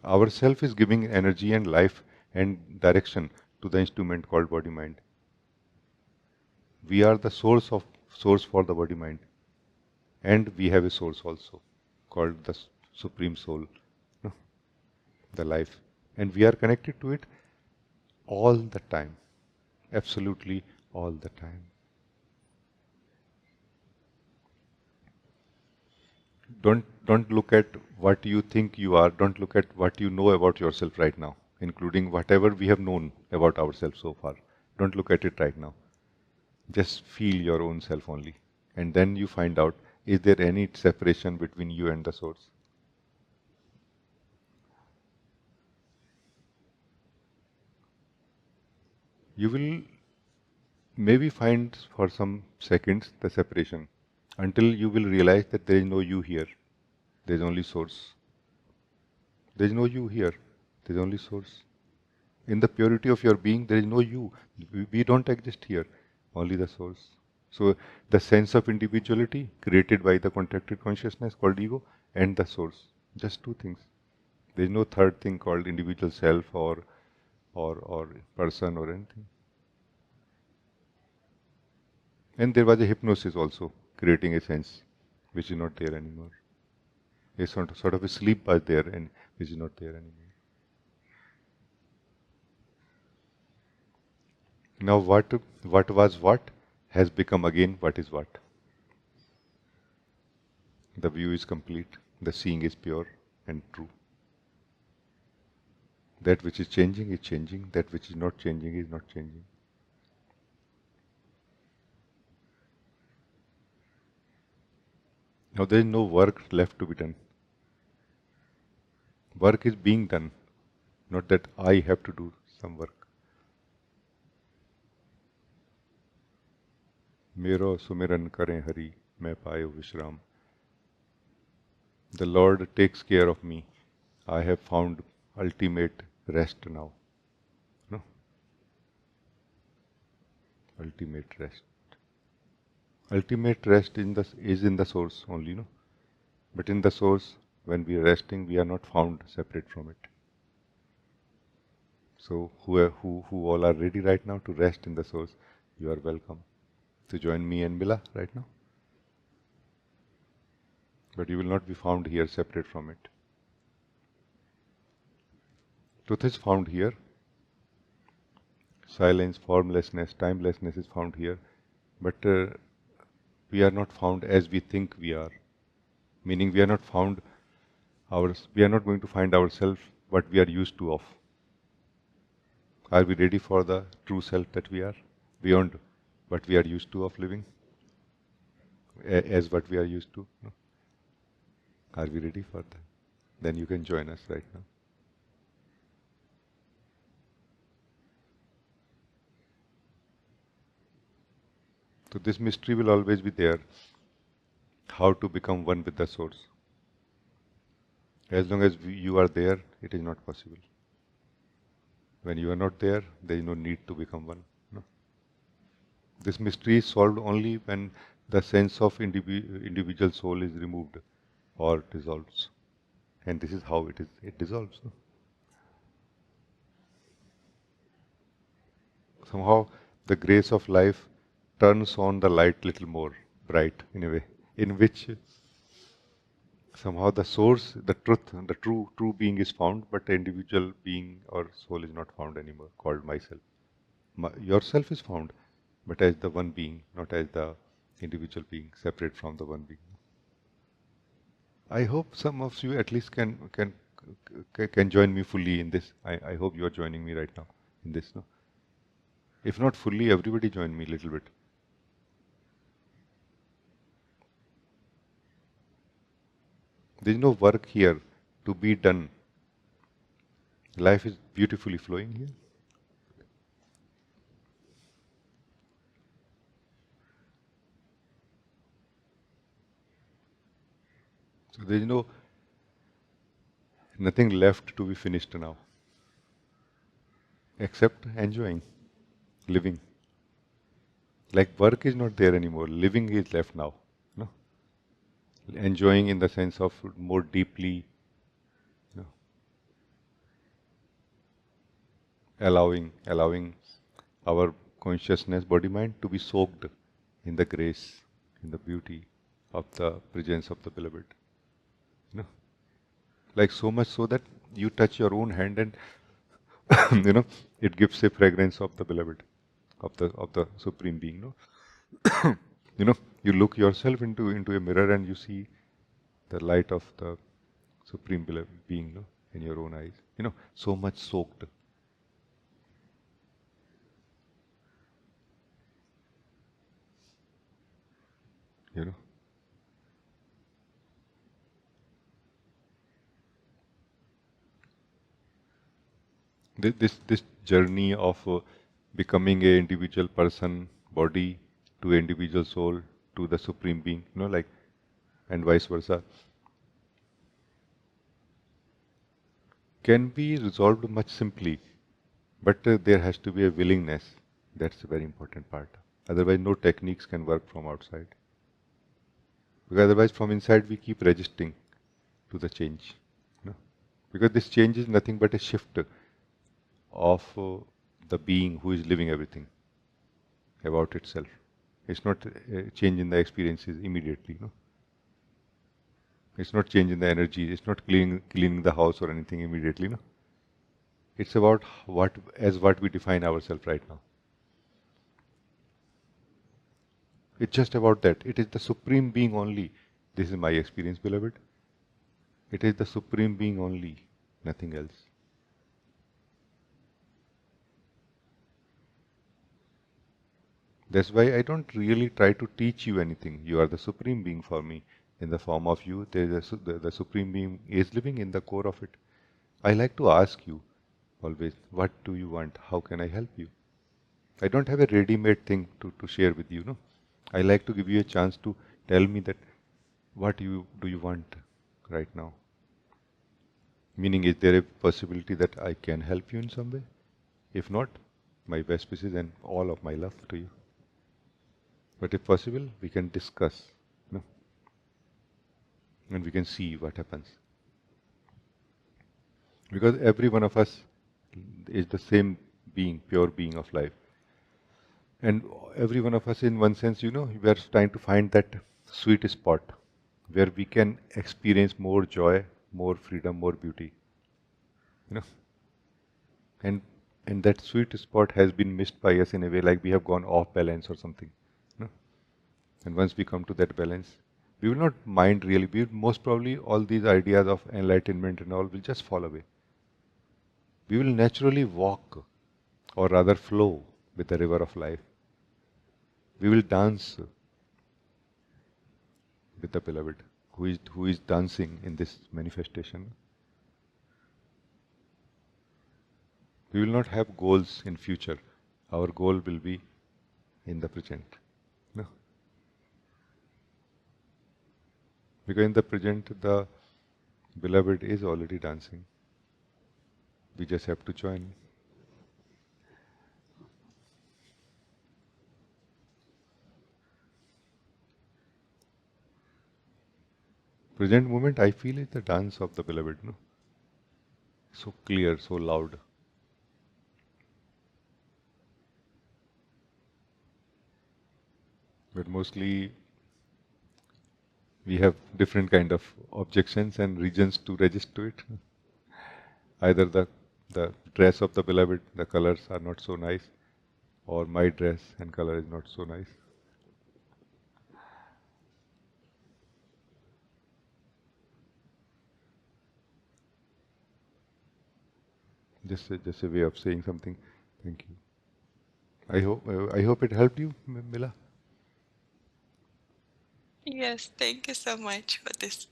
Ourself is giving energy and life and direction to the instrument called body-mind. We are the source for the body-mind. And we have a source also called the Supreme Soul, no? The life. And we are connected to it all the time. Absolutely all the time. Don't look at what you think you are. Don't look at what you know about yourself right now, including whatever we have known about ourselves so far. Don't look at it right now. Just feel your own self only. And then you find out, is there any separation between you and the source? You will maybe find for some seconds the separation until you will realize that there is no you here. There is only source. There is no you here. There is only source. In the purity of your being, there is no you. We don't exist here. Only the source. So the sense of individuality created by the contracted consciousness called ego and the source. Just two things. There is no third thing called individual self or person or anything. And there was a hypnosis also, creating a sense which is not there anymore. A sort of a sleep was there and which is not there anymore. Now what was what has become again what is what. The view is complete, the seeing is pure and true. That which is changing, that which is not changing. Now there is no work left to be done. Work is being done, not that I have to do some work. Mero sumiran kare hari, मैं पायो विश्राम. The Lord takes care of me. I have found ultimate rest now. No? Ultimate rest. Ultimate rest is in the source only, no? But in the source, when we are resting, we are not found separate from it. So who all are ready right now to rest in the source, you are welcome to join me and Mila right now. But you will not be found here separate from it. Truth is found here. Silence, formlessness, timelessness is found here. But we are not found as we think we are. Meaning we are not going to find ourselves what we are used to of. Are we ready for the true self that we are? Beyond what we are used to of living? As what we are used to? No? Are we ready for that? Then you can join us right now. So this mystery will always be there. How to become one with the source. As long as you are there, it is not possible. When you are not there, there is no need to become one. No? This mystery is solved only when the sense of individual soul is removed or dissolves. And this is how it dissolves. No? Somehow the grace of life turns on the light little more bright in a way, in which somehow the source, the truth, the true being is found, but the individual being or soul is not found anymore, called myself. Yourself is found, but as the one being, not as the individual being, separate from the one being. I hope some of you at least can join me fully in this. I hope you are joining me right now in this. No? If not fully, everybody join me a little bit. There is no work here to be done. Life is beautifully flowing here. So there is nothing left to be finished now, except enjoying, living. Like work is not there anymore. Living is left now. No? Enjoying in the sense of more deeply, you know, allowing our consciousness, body, mind to be soaked in the grace, in the beauty of the presence of the beloved. You know, like so much so that you touch your own hand and it gives a fragrance of the beloved, of the supreme being. No, you look yourself into a mirror and you see the light of the supreme beloved being, no, in your own eyes. So much soaked. You know, this journey of becoming a individual person, body to individual soul to the supreme being. Like, and vice versa, can be resolved much simply, but there has to be a willingness. That's a very important part. Otherwise, no techniques can work from outside. Because otherwise, from inside, we keep resisting to the change. Because this change is nothing but a shift of the being who is living everything about itself. It's not a change in the experiences immediately. It's not change in the energy. It's not cleaning the house or anything immediately. It's about what we define ourselves right now. It's just about that. It is the supreme being only. This is my experience, beloved. It is the supreme being only, nothing else. That's why I don't really try to teach you anything. You are the supreme being for me. In the form of you, the supreme being is living in the core of it. I like to ask you always, what do you want? How can I help you? I don't have a ready-made thing to share with you. I like to give you a chance to tell me that what do you want right now? Meaning, is there a possibility that I can help you in some way? If not, my best wishes and all of my love to you. But if possible, we can discuss, and we can see what happens. Because every one of us is the same being, pure being of life. And every one of us, in one sense, we are trying to find that sweet spot where we can experience more joy, more freedom, more beauty. And that sweet spot has been missed by us in a way, like we have gone off balance or something. And once we come to that balance, we will not mind really. We will, most probably, all these ideas of enlightenment and all will just fall away. We will naturally walk, or rather flow, with the river of life. We will dance with the beloved, who is dancing in this manifestation. We will not have goals in future. Our goal will be in the present. No? Because in the present, the beloved is already dancing. We just have to join. Present moment, I feel, is the dance of the beloved. So clear, so loud. But mostly we have different kind of objections and reasons to resist to it. Either the dress of the beloved, the colors are not so nice, or my dress and color is not so nice. Just a way of saying something. Thank you. I hope it helped you, Mila. Yes, thank you so much for this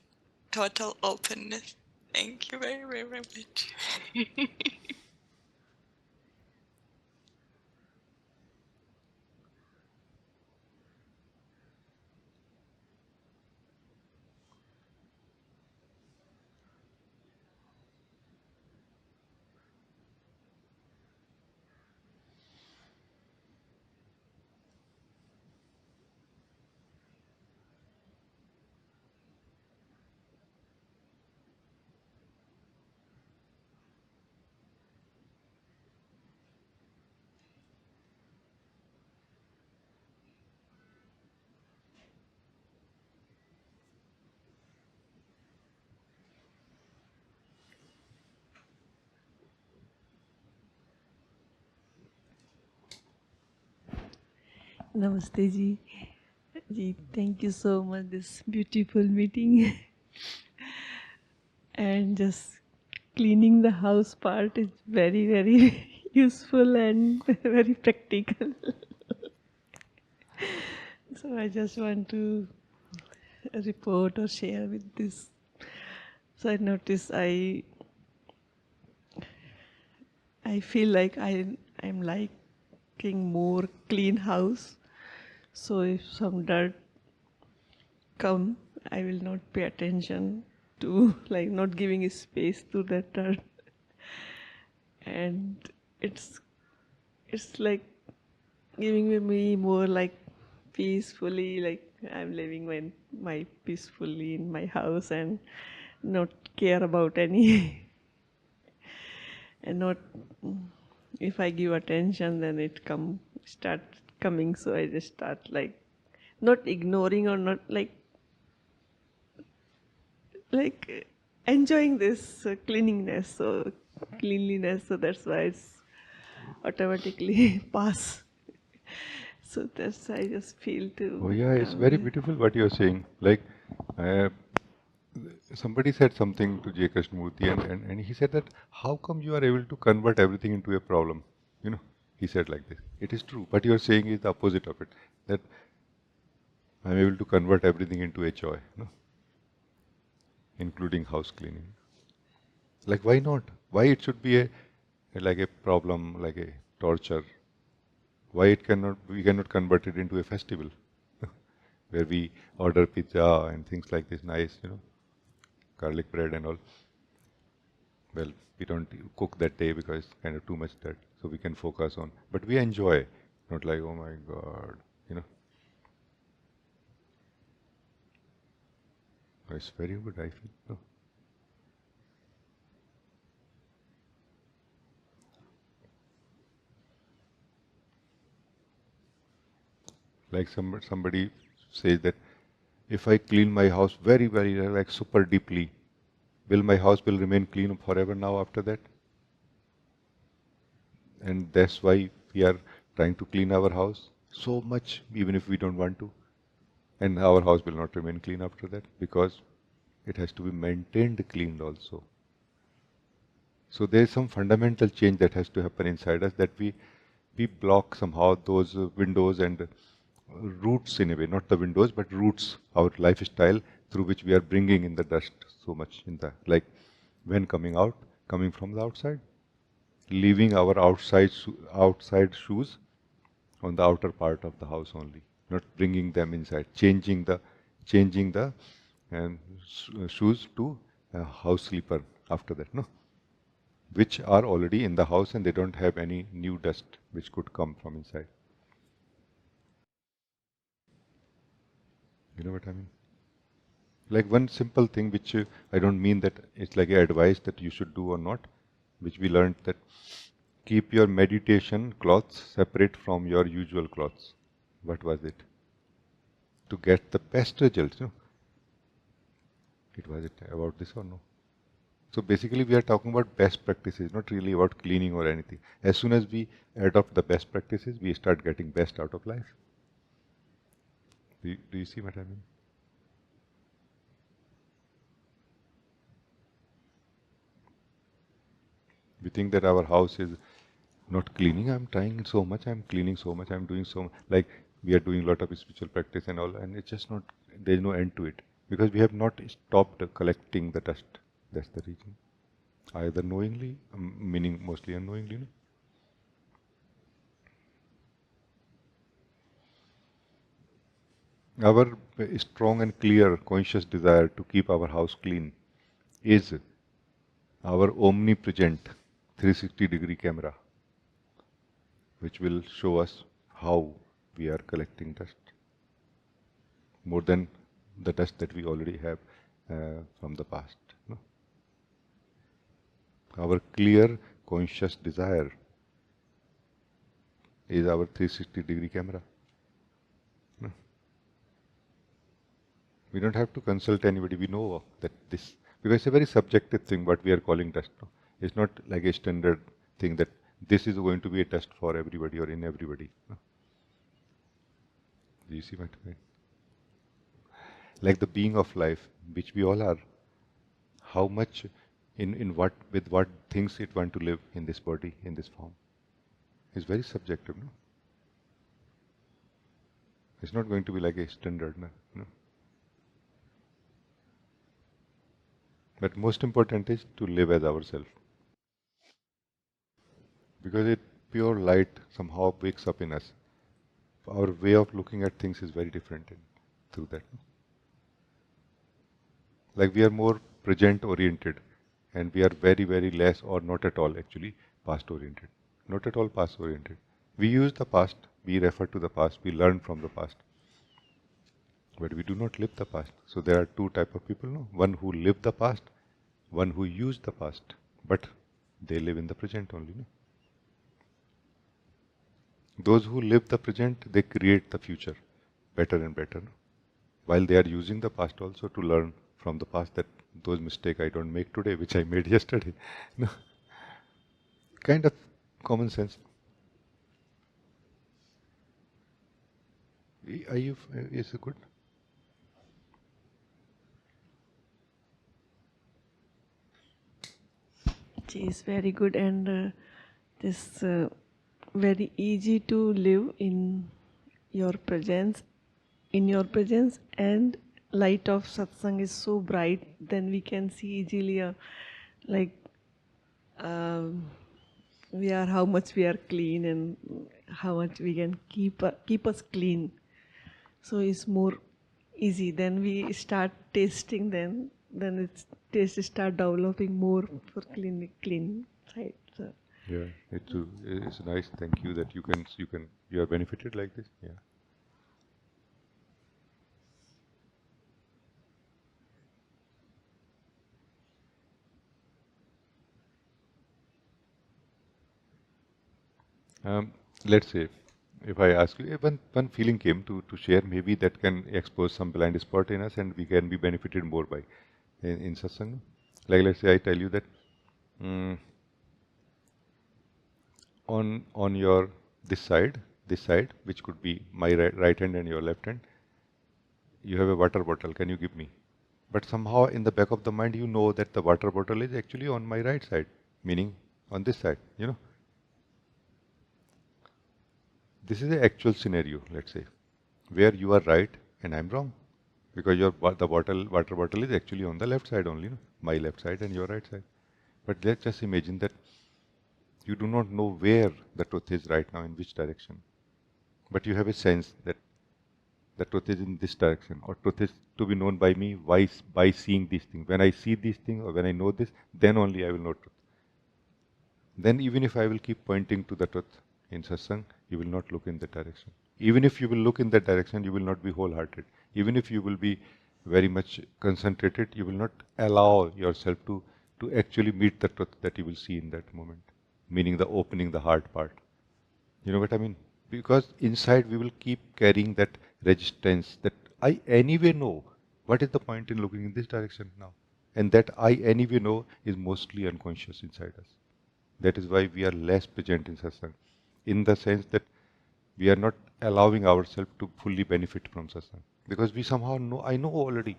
total openness. Thank you very, very, very much. Namaste ji. Ji, thank you so much. This beautiful meeting. And just cleaning the house part is very, very useful and very practical. So I just want to report or share with this. So I notice I feel like I'm liking more clean house. So if some dirt come, I will not pay attention to like not giving space to that dirt. And it's like giving me more like peacefully, like I'm living my peacefully in my house and not care about any and not if I give attention then it start coming, so I just start like not ignoring or not like enjoying this cleanliness, so that's why it's automatically pass. So that's I just feel Oh to yeah, it's come very here. beautiful what you're saying. Like, uh, somebody said something to J. Krishnamurti and he said that, how come you are able to convert everything into a problem? You know, he said like this. It is true. What you are saying is the opposite of it. That I'm able to convert everything into a joy, no? Including house cleaning. Like, why not? Why it should be like a problem, like a torture? Why we cannot convert it into a festival where we order pizza and things like this, nice, garlic bread and all. Well, we don't cook that day because it's kind of too much that, so we can focus on. But we enjoy, not like, oh my God, you know. It's very good, I feel. No. Like somebody says that if I clean my house very, very, like super deeply, will my house will remain clean forever now after that? And that's why we are trying to clean our house so much, even if we don't want to. And our house will not remain clean after that because it has to be maintained cleaned also. So there is some fundamental change that has to happen inside us, that we block somehow those windows and roots in a way, not the windows, but roots, our lifestyle through which we are bringing in the dust so much in the, like when coming from the outside, leaving our outside shoes on the outer part of the house only, not bringing them inside, changing the shoes to a house sleeper after that, no, which are already in the house and they don't have any new dust which could come from inside. You know what I mean? Like one simple thing which I don't mean that it's like a advice that you should do or not, which we learned that keep your meditation clothes separate from your usual clothes. What was it? To get the best results, you know. It was it about this or no? So basically we are talking about best practices, not really about cleaning or anything. As soon as we adopt the best practices, we start getting best out of life. Do you see what I mean? We think that our house is not cleaning. I'm trying so much, I'm cleaning so much, I'm doing so much. Like we are doing a lot of spiritual practice and all, and it's just not, there's no end to it. Because we have not stopped collecting the dust. That's the reason. Either knowingly, meaning mostly unknowingly. No? Our strong and clear conscious desire to keep our house clean is our omnipresent 360-degree camera, which will show us how we are collecting dust, more than the dust that we already have from the past. No? Our clear conscious desire is our 360-degree camera. No? We don't have to consult anybody. We know that this, because it's a very subjective thing what we are calling dust. No? It's not like a standard thing that this is going to be a test for everybody or in everybody. No? Do you see my point? Like the being of life, which we all are, how much with what things it want to live in this body, in this form, is very subjective, no? It's not going to be like a standard, no? But most important is to live as ourselves. Because it pure light somehow wakes up in us. Our way of looking at things is very different through that. Like we are more present oriented, and we are very, very less or not at all actually past oriented. Not at all past oriented. We use the past, we refer to the past, we learn from the past. But we do not live the past. So there are two types of people, no? One who live the past, one who use the past, but they live in the present only, no? Those who live the present, they create the future better and better, no? While they are using the past also to learn from the past that those mistakes I don't make today, which I made yesterday. No? Kind of common sense. Is it good? It's very good, and this very easy to live in your presence, and light of satsang is so bright. Then we can see easily, like we are how much we are clean and how much we can keep us clean. So it's more easy. Then we start tasting. Then it's taste start developing more for clean side. So. Yeah, it's nice. Thank you that you are benefited like this. Yeah. Let's say, if I ask you, if one feeling came to share, maybe that can expose some blind spot in us, and we can be benefited more by in satsang. Like let's say I tell you that on your this side, which could be my right hand and your left hand, you have a water bottle. Can you give me? But somehow in the back of the mind, you know that the water bottle is actually on my right side, meaning on this side. You know. This is the actual scenario, let's say, where you are right and I'm wrong, because the water bottle is actually on the left side only, no? My left side and your right side. But let's just imagine that you do not know where the truth is right now, in which direction, but you have a sense that the truth is in this direction, or truth is to be known by me by seeing these things. When I see these things, or when I know this, then only I will know truth. Then even if I will keep pointing to the truth in satsang, you will not look in that direction. Even if you will look in that direction, you will not be wholehearted. Even if you will be very much concentrated, you will not allow yourself to actually meet the truth that you will see in that moment, meaning the opening the heart part. You know what I mean? Because inside we will keep carrying that resistance that I anyway know. What is the point in looking in this direction now? And that I anyway know is mostly unconscious inside us. That is why we are less present in satsang, in the sense that we are not allowing ourselves to fully benefit from satsang. Because we somehow know, I know already.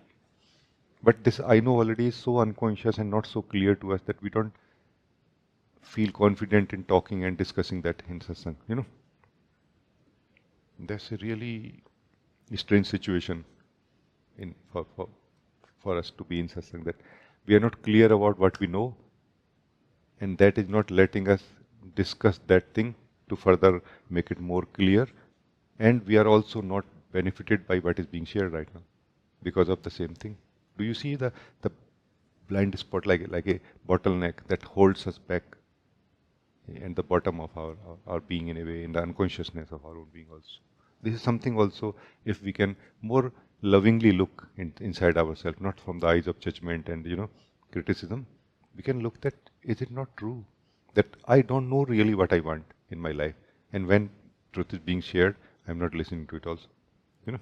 But this I know already is so unconscious and not so clear to us that we don't feel confident in talking and discussing that in satsang, you know. That's a really strange situation for us to be in satsang, that we are not clear about what we know, and that is not letting us discuss that thing to further make it more clear, and we are also not benefited by what is being shared right now because of the same thing. Do you see the blind spot, like a bottleneck that holds us back and the bottom of our being, in a way, in the unconsciousness of our own being also? This is something also, if we can more lovingly look inside ourselves, not from the eyes of judgment and, you know, criticism, we can look that, is it not true that I don't know really what I want in my life, and when truth is being shared, I'm not listening to it also, you know.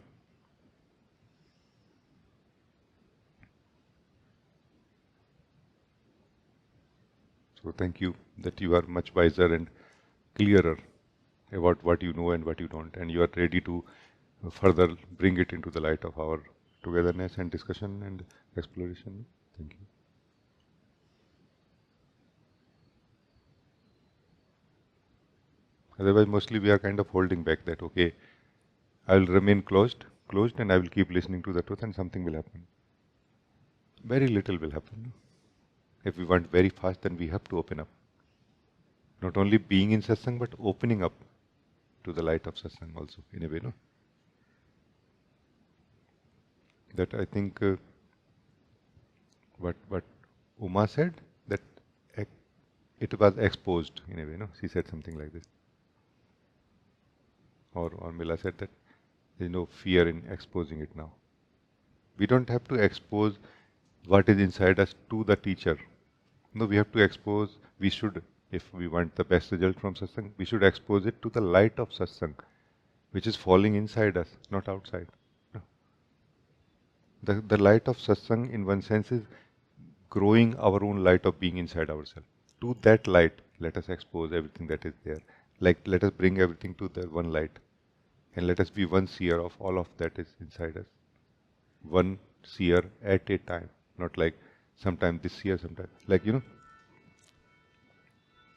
So thank you that you are much wiser and clearer about what you know and what you don't, and you are ready to further bring it into the light of our togetherness and discussion and exploration. Thank you. Otherwise, mostly we are kind of holding back that, okay, I will remain closed, and I will keep listening to the truth and something will happen. Very little will happen. If we want very fast, then we have to open up. Not only being in satsang, but opening up to the light of satsang also, in a way, no? That I think what Uma said, that it was exposed in a way, no? She said something like this. Or Mila said that there is no fear in exposing it now. We don't have to expose what is inside us to the teacher. No, we have to expose, we should, if we want the best result from satsang, we should expose it to the light of satsang, which is falling inside us, not outside. No. The light of satsang, in one sense, is growing our own light of being inside ourselves. To that light, let us expose everything that is there. Like, let us bring everything to the one light. And let us be one seer of all of that is inside us. One seer at a time. Not like sometimes this seer, sometimes. Like,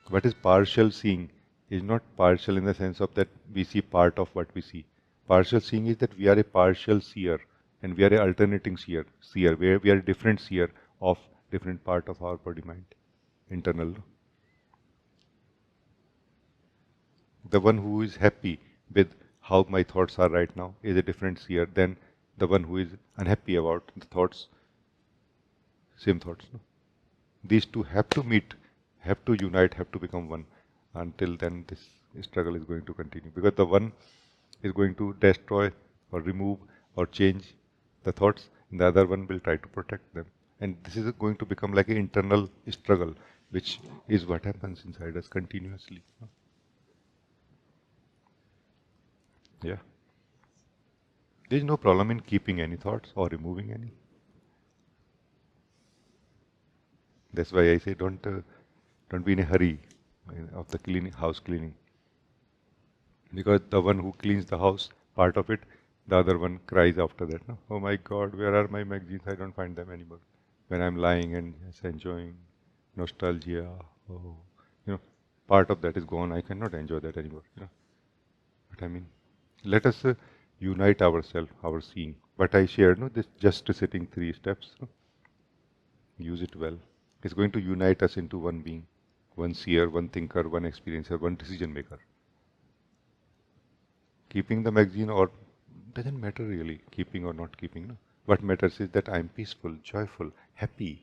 what is partial seeing is not partial in the sense of that we see part of what we see. Partial seeing is that we are a partial seer and we are a alternating seer, where we are a different seer of different part of our body mind, internal. The one who is happy with how my thoughts are right now is a different seer than the one who is unhappy about the thoughts, same thoughts. No? These two have to meet, have to unite, have to become one. Until then, this struggle is going to continue. Because the one is going to destroy or remove or change the thoughts, and the other one will try to protect them. And this is going to become like an internal struggle, which is what happens inside us continuously. Yeah. There is no problem in keeping any thoughts or removing any. That's why I say don't be in a hurry of the house cleaning. Because the one who cleans the house, part of it, the other one cries after that. No? Oh my God, where are my magazines? I don't find them anymore. When I'm lying and enjoying nostalgia, part of that is gone. I cannot enjoy that anymore. But I mean, let us unite ourselves, our seeing. But I shared, this just sitting 3 steps. Use it well. It's going to unite us into one being, one seer, one thinker, one experiencer, one decision maker. Keeping the magazine or doesn't matter really, keeping or not keeping. No? What matters is that I'm peaceful, joyful, happy.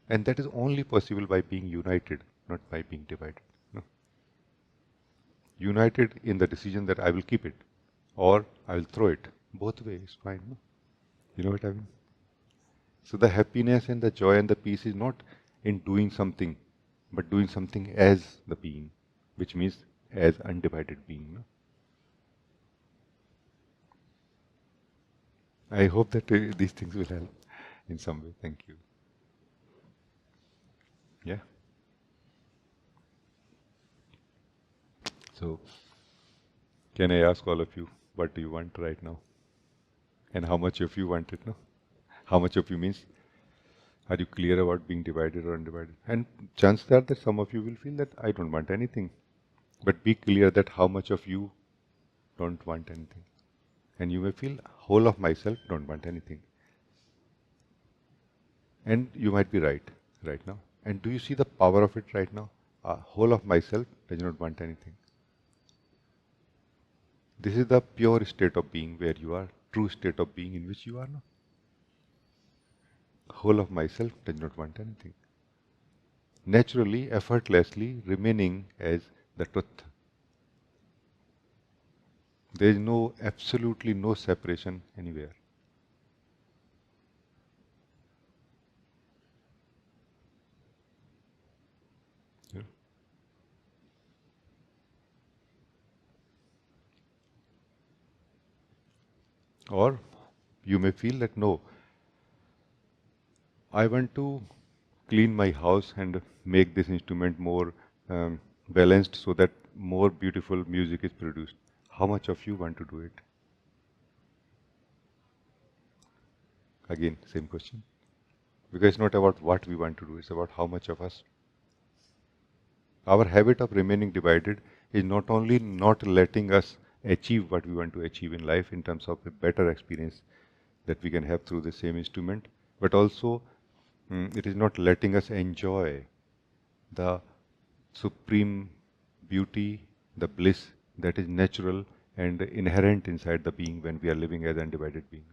And that is only possible by being united, not by being divided. No? United in the decision that I will keep it or I will throw it. Both ways, fine. No? You know what I mean? So the happiness and the joy and the peace is not in doing something, but doing something as the being, which means as undivided being. No? I hope that these things will help in some way. Thank you. Yeah. So, can I ask all of you, what do you want right now? And how much of you want it now? How much of you means, are you clear about being divided or undivided? And chances are that some of you will feel that I don't want anything. But be clear that how much of you don't want anything. And you may feel, whole of myself don't want anything. And you might be right now. And do you see the power of it right now? Whole of myself does not want anything. This is the pure state of being where you are, true state of being in which you are now. Whole of myself does not want anything. Naturally, effortlessly remaining as the truth. There is absolutely no separation anywhere. Yeah. Or you may feel that no, I want to clean my house and make this instrument more balanced so that more beautiful music is produced. How much of you want to do it? Again, same question. Because it's not about what we want to do, it's about how much of us. Our habit of remaining divided is not only not letting us achieve what we want to achieve in life in terms of a better experience that we can have through the same instrument, but also it is not letting us enjoy the supreme beauty, the bliss that is natural and inherent inside the being when we are living as undivided being.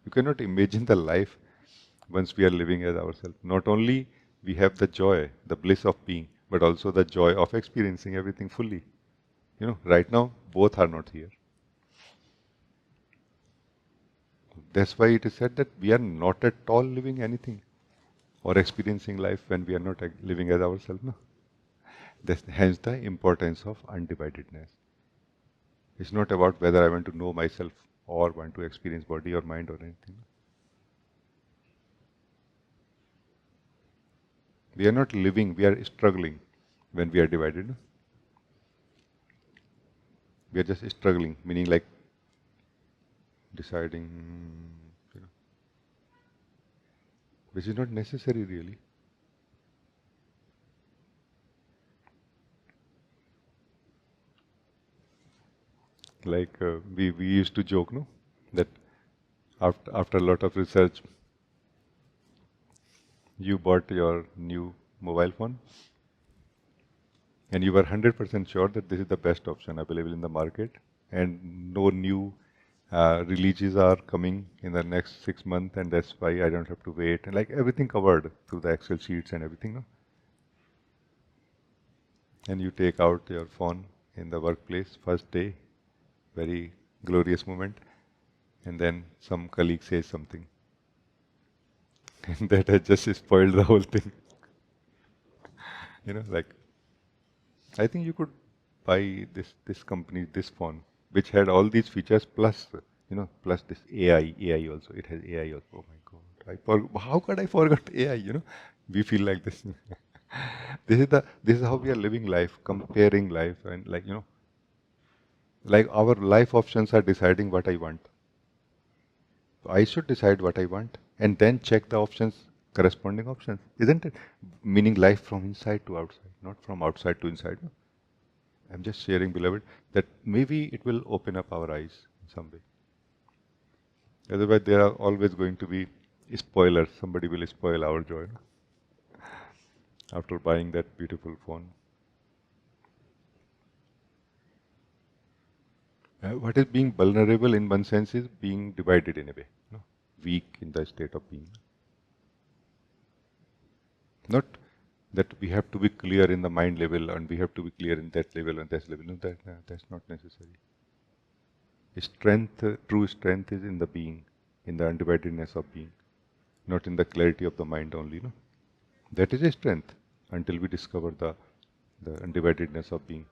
You cannot imagine the life once we are living as ourselves. Not only we have the joy, the bliss of being, but also the joy of experiencing everything fully. Right now, both are not here. That's why it is said that we are not at all living anything or experiencing life when we are not living as ourselves. No? Hence the importance of undividedness. It's not about whether I want to know myself or want to experience body or mind or anything. We are not living, we are struggling when we are divided. No? We are just struggling, meaning like deciding, which is not necessary really. Like we used to joke, no, that after a lot of research, you bought your new mobile phone, and you were 100% sure that this is the best option available in the market, and no new releases are coming in the next 6 months, and that's why I don't have to wait, and like everything covered through the Excel sheets and everything, no? And you take out your phone in the workplace, first day, very glorious moment, and then some colleague says something, and that has just spoiled the whole thing. Like, I think you could buy this company, this phone, which had all these features plus, plus this AI also. It has AI also. Oh my God! How could I forget AI? We feel like this. This is how we are living life, comparing life, and like our life options are deciding what I want. I should decide what I want and then check the options, corresponding options, isn't it? Meaning life from inside to outside, not from outside to inside. No? I'm just sharing, beloved, that maybe it will open up our eyes in some way. Otherwise, there are always going to be spoilers. Somebody will spoil our joy after buying that beautiful phone. What is being vulnerable in one sense is being divided in a way, weak in the state of being. Not that we have to be clear in the mind level and we have to be clear in that level and that level. No, that's not necessary. Strength, true strength is in the being, in the undividedness of being, not in the clarity of the mind only. No? That is a strength until we discover the undividedness of being.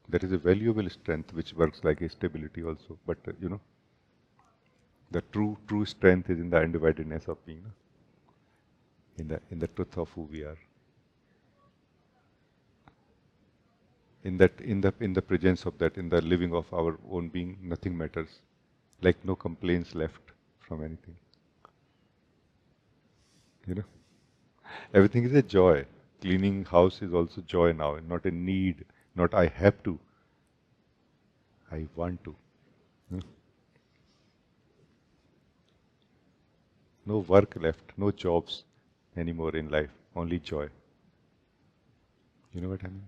That is a valuable strength which works like a stability also. But the true strength is in the undividedness of being, no? in the truth of who we are. In the presence of that, in the living of our own being, nothing matters. Like no complaints left from anything. Everything is a joy. Cleaning house is also joy now, not a need, not I have to. I want to. No work left, no jobs anymore in life, only joy. You know what I mean?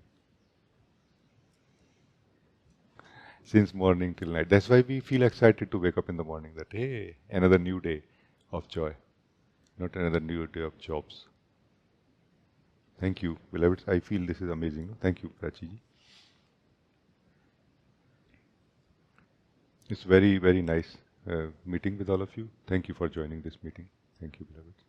Since morning till night. That's why we feel excited to wake up in the morning that, hey, another new day of joy, not another new day of jobs. Thank you, beloveds. I feel this is amazing. Thank you, Rajee. It's very, very nice meeting with all of you. Thank you for joining this meeting. Thank you, beloveds.